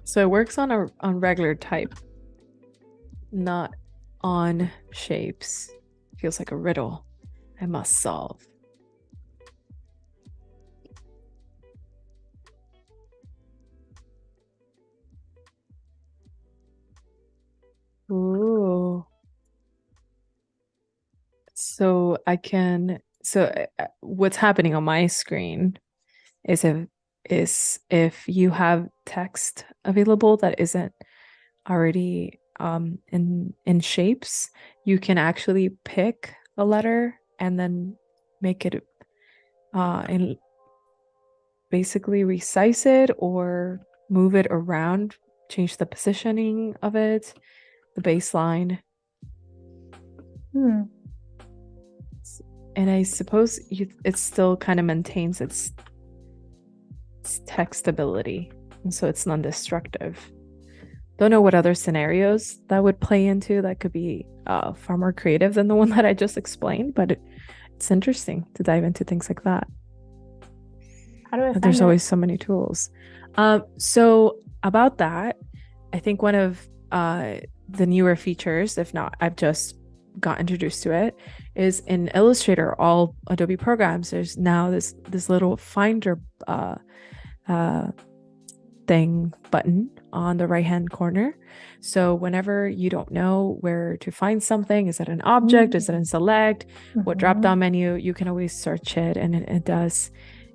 So it works on regular type, not on shapes. Feels like a riddle I must solve. Ooh. So what's happening on my screen is if you have text available that isn't already in shapes, you can actually pick a letter and then make it and basically resize it or move it around, change the positioning of it, the baseline. And I suppose it still kind of maintains its text ability, and so it's non-destructive. Don't know what other scenarios that would play into. That could be far more creative than the one that I just explained, but it's interesting to dive into things like that. How do I find There's it? always so many tools. So about that, I think one of the newer features, if not, I've just got introduced to it, is in Illustrator. All Adobe programs, there's now this little Finder button on the right hand corner. So whenever you don't know where to find something, is it an object, is it in select, what drop down menu, you can always search it, and it does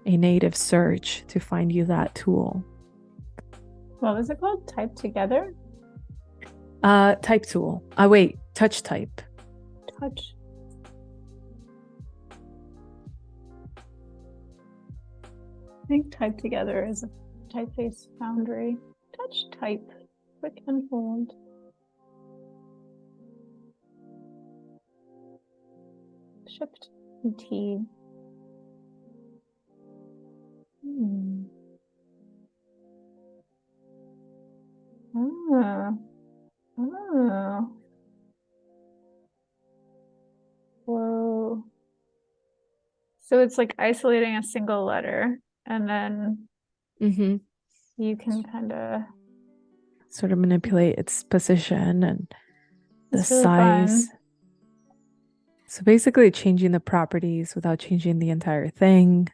a native search to find you that tool. What was it called? Type together? Type tool. Wait, touch type. Touch. I think type together is a typeface boundary. Touch type. Click and hold. Shift and T. Whoa. So it's like isolating a single letter, and then you can kind of sort of manipulate its position and the It's really size. fun. So basically changing the properties without changing the entire thing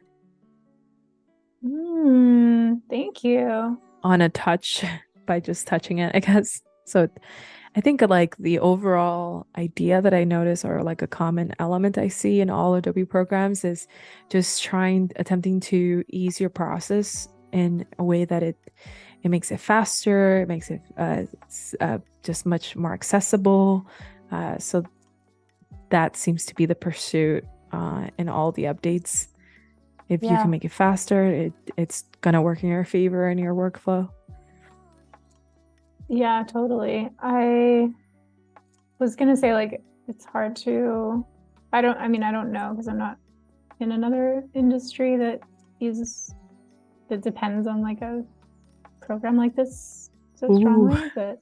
Thank you. on a touch by just touching it, I guess. So I think like the overall idea that I notice, or like a common element I see in all Adobe programs, is just attempting to ease your process in a way that it makes it faster, it makes it just much more accessible. So that seems to be the pursuit in all the updates. If you can make it faster, it's gonna work in your favor in your workflow. Yeah, totally. I was gonna say, like, it's hard to, I don't know, because I'm not in another industry that depends on like a program like this so strongly, but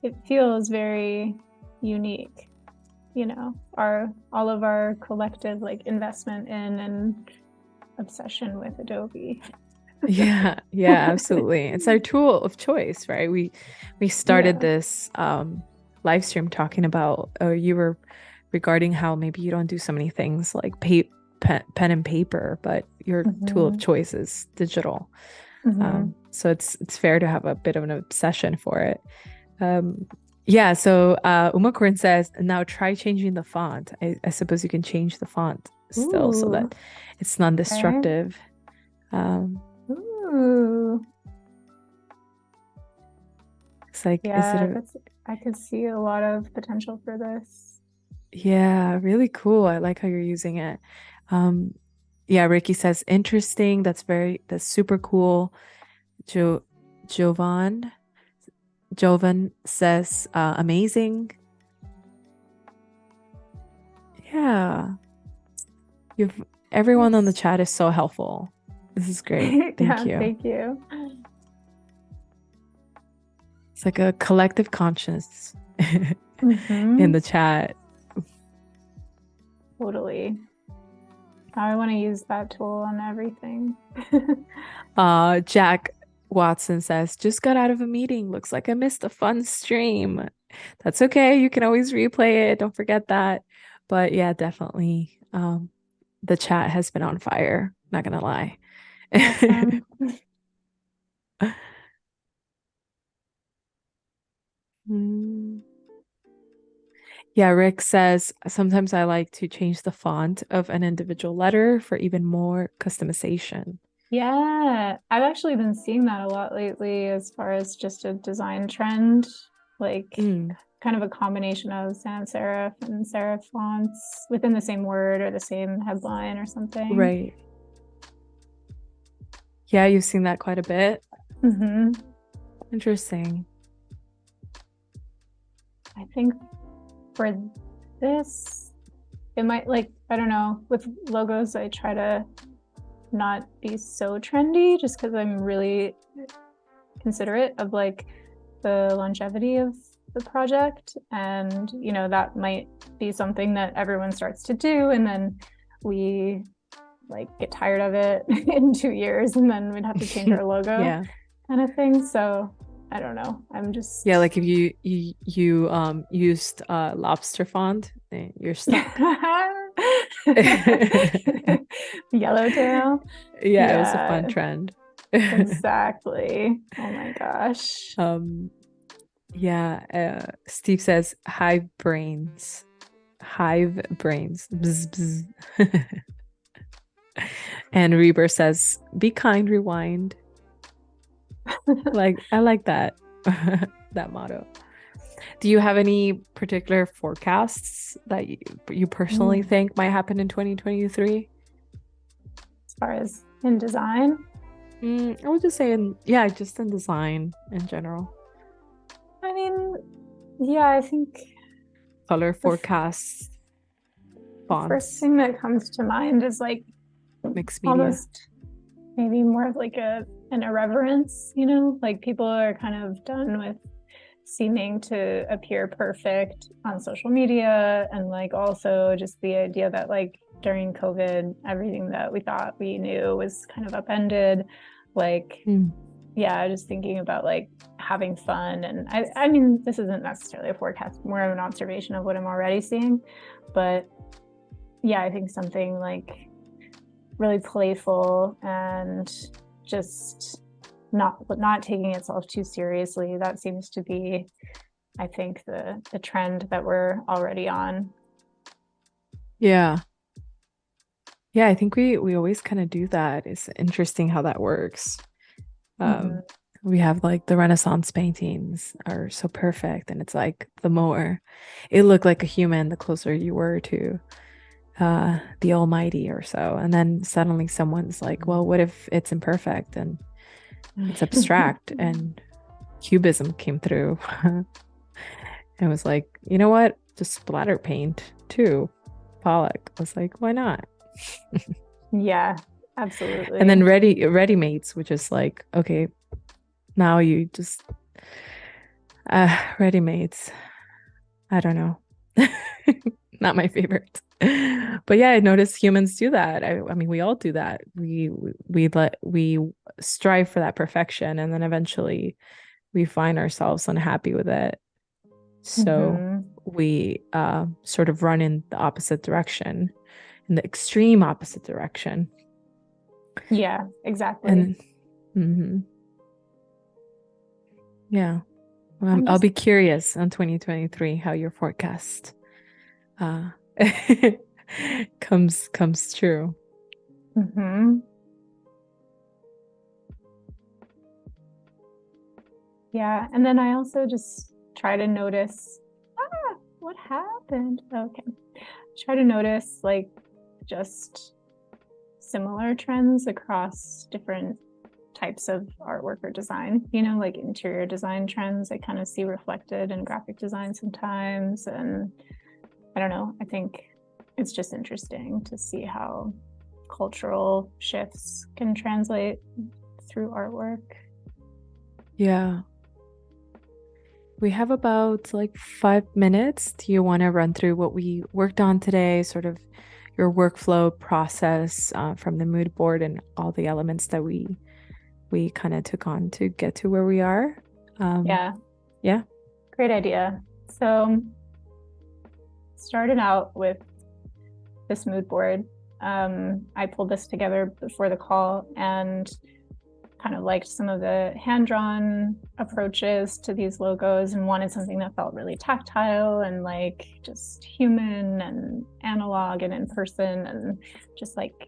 it feels very unique, you know, all of our collective like investment in and obsession with Adobe. Yeah, absolutely. It's our tool of choice, right? We started this live stream talking about, you were regarding how maybe you don't do so many things like pen and paper, but your tool of choice is digital. So it's fair to have a bit of an obsession for it. So Umakorn says, now try changing the font. I suppose you can change the font still so that it's non-destructive. It's like, I could see a lot of potential for this. Yeah, really cool. I like how you're using it. Ricky says, interesting. That's super cool. Jovan says, amazing. Yeah. Everyone on the chat is so helpful. This is great. Thank you. Thank you. It's like a collective conscience in the chat. Totally. Now I want to use that tool on everything. Jack Watson says, just got out of a meeting. Looks like I missed a fun stream. That's okay. You can always replay it. Don't forget that. But yeah, definitely. The chat has been on fire. Not gonna lie. Awesome. Yeah, Rick says, sometimes I like to change the font of an individual letter for even more customization. Yeah, I've actually been seeing that a lot lately as far as just a design trend, like kind of a combination of sans serif and serif fonts within the same word or the same headline or something. Right. Yeah, you've seen that quite a bit. Interesting. I think for this, it might, like, I don't know, with logos, I try to not be so trendy just because I'm really considerate of like the longevity of the project, and you know, that might be something that everyone starts to do and then we like get tired of it in 2 years and then we'd have to change our logo kind of thing. So I don't know, I'm just like if you used lobster font, you're stuck. Yellowtail. It was a fun trend. Exactly. Oh my gosh. Steve says hive brains. Bzz, bzz. And Reber says, be kind, rewind. I like that that motto. Do you have any particular forecasts that you personally think might happen in 2023? As far as in design? I would just say just in design in general. I mean, yeah, I think color forecasts, fonts. The first thing that comes to mind is like mixed media. Almost maybe more of like an irreverence, you know, like people are kind of done with seeming to appear perfect on social media, and like also just the idea that like during COVID everything that we thought we knew was kind of upended. Like just thinking about like having fun, and I mean this isn't necessarily a forecast, more of an observation of what I'm already seeing, but yeah, I think something like really playful and just not taking itself too seriously. That seems to be, I think, the trend that we're already on. Yeah. Yeah, I think we always kind of do that. It's interesting how that works. We have like the Renaissance paintings are so perfect, and it's like the more it looked like a human, the closer you were to the Almighty or so. And then suddenly someone's like, well, what if it's imperfect and it's abstract? And Cubism came through and was like, you know what? Just splatter paint too. Pollock was like, why not? Yeah, absolutely. And then ready-mates, which is like, okay, now you just ready-mates. I don't know. Not my favorite. But yeah, I noticed humans do that. I mean, we all do that. We strive for that perfection, and then eventually we find ourselves unhappy with it. So we sort of run in the opposite direction, in the extreme opposite direction. Yeah, exactly. And yeah, I'll be curious on 2023 how your forecast comes true. Yeah, and then I also just try to notice, what happened? Okay. Try to notice like just similar trends across different types of artwork or design, like interior design trends I kind of see reflected in graphic design sometimes. And I don't know, I think it's just interesting to see how cultural shifts can translate through artwork. Yeah. We have about like 5 minutes. Do you want to run through what we worked on today, sort of your workflow process from the mood board and all the elements that we kind of took on to get to where we are? Yeah. Great idea. So started out with this mood board. I pulled this together before the call and kind of liked some of the hand-drawn approaches to these logos and wanted something that felt really tactile and like just human and analog and in person and just like,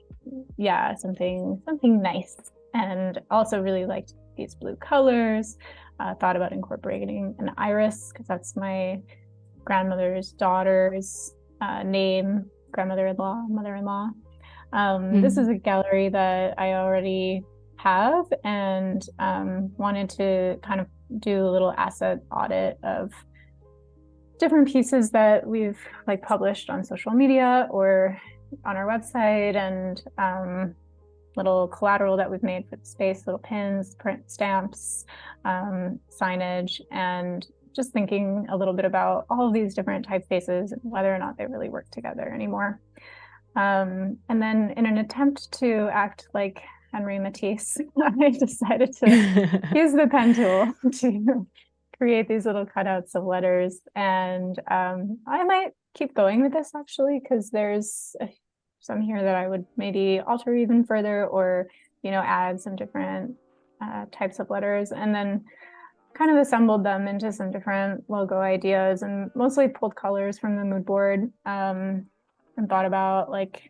yeah, something nice. And also really liked these blue colors. Thought about incorporating an iris because that's my grandmother's daughter's name, grandmother-in-law, mother-in-law. This is a gallery that I already have and wanted to kind of do a little asset audit of different pieces that we've like published on social media or on our website, and little collateral that we've made for the space, little pins, print stamps, signage, and just thinking a little bit about all of these different typefaces and whether or not they really work together anymore. And then in an attempt to act like Henry Matisse, I decided to use the pen tool to create these little cutouts of letters. And I might keep going with this actually, because there's some here that I would maybe alter even further or, add some different types of letters, and then kind of assembled them into some different logo ideas and mostly pulled colors from the mood board and thought about like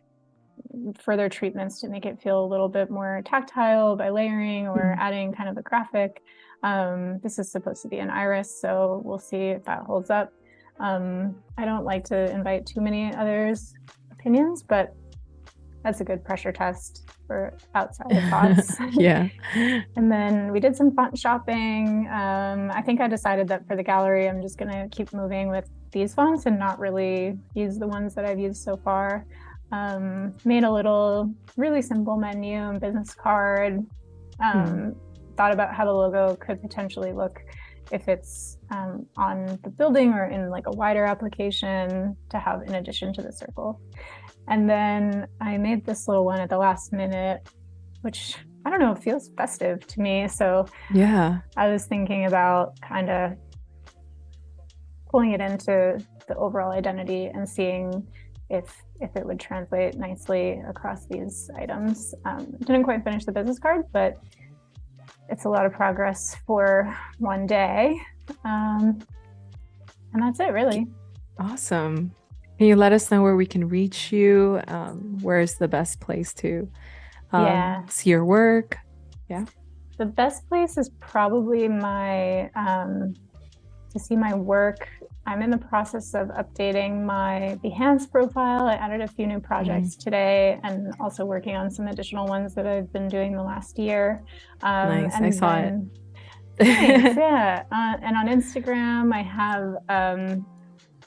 further treatments to make it feel a little bit more tactile by layering or adding kind of a graphic. This is supposed to be an iris, so we'll see if that holds up. I don't like to invite too many others' opinions, but that's a good pressure test for outside thoughts. Yeah. And then we did some font shopping. I think I decided that for the gallery, I'm just going to keep moving with these fonts and not really use the ones that I've used so far. Made a little really simple menu and business card. Thought about how the logo could potentially look if it's on the building or in like a wider application to have in addition to the circle. And then I made this little one at the last minute, which I don't know, feels festive to me. So yeah, I was thinking about kind of pulling it into the overall identity and seeing if it would translate nicely across these items. Didn't quite finish the business card, but it's a lot of progress for one day. And that's it, really. Awesome. Can you let us know where we can reach you? Where's the best place to see your work? Yeah. The best place is probably my to see my work. I'm in the process of updating my Behance profile. I added a few new projects today, and also working on some additional ones that I've been doing the last year. Nice, I saw it. Thanks, yeah. And on Instagram, I have,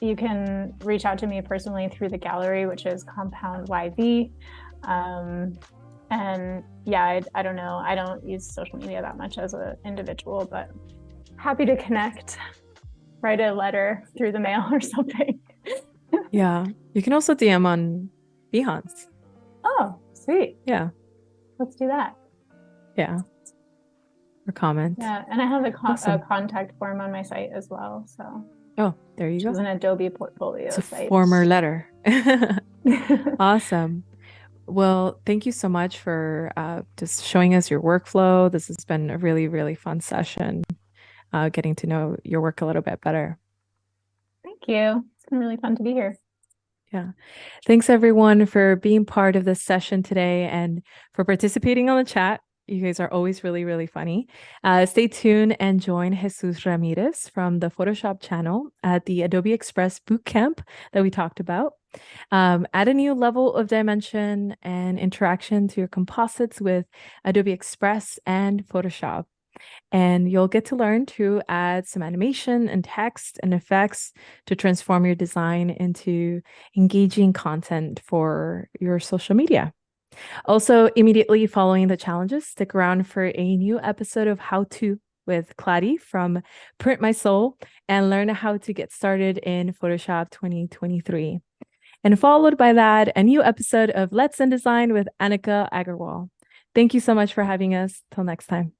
you can reach out to me personally through the gallery, which is Compound YV. And yeah, I don't know. I don't use social media that much as an individual, but happy to connect. Write a letter through the mail or something. Yeah. You can also DM on Behance. Oh, sweet. Yeah. Let's do that. Yeah. Or comment. Yeah. And I have a contact form on my site as well. So. Oh, there you go. It's an Adobe portfolio it's a site. Former letter. Awesome. Well, thank you so much for just showing us your workflow. This has been a really, really fun session, getting to know your work a little bit better. Thank you. It's been really fun to be here. Yeah. Thanks, everyone, for being part of this session today and for participating on the chat. You guys are always really, really funny. Stay tuned and join Jesus Ramirez from the Photoshop channel at the Adobe Express Bootcamp that we talked about. Add a new level of dimension and interaction to your composites with Adobe Express and Photoshop. And you'll get to learn to add some animation and text and effects to transform your design into engaging content for your social media. Also, immediately following the challenges, stick around for a new episode of How To with Clady from Print My Soul and learn how to get started in Photoshop 2023. And followed by that, a new episode of Let's InDesign with Annika Agarwal. Thank you so much for having us. Till next time.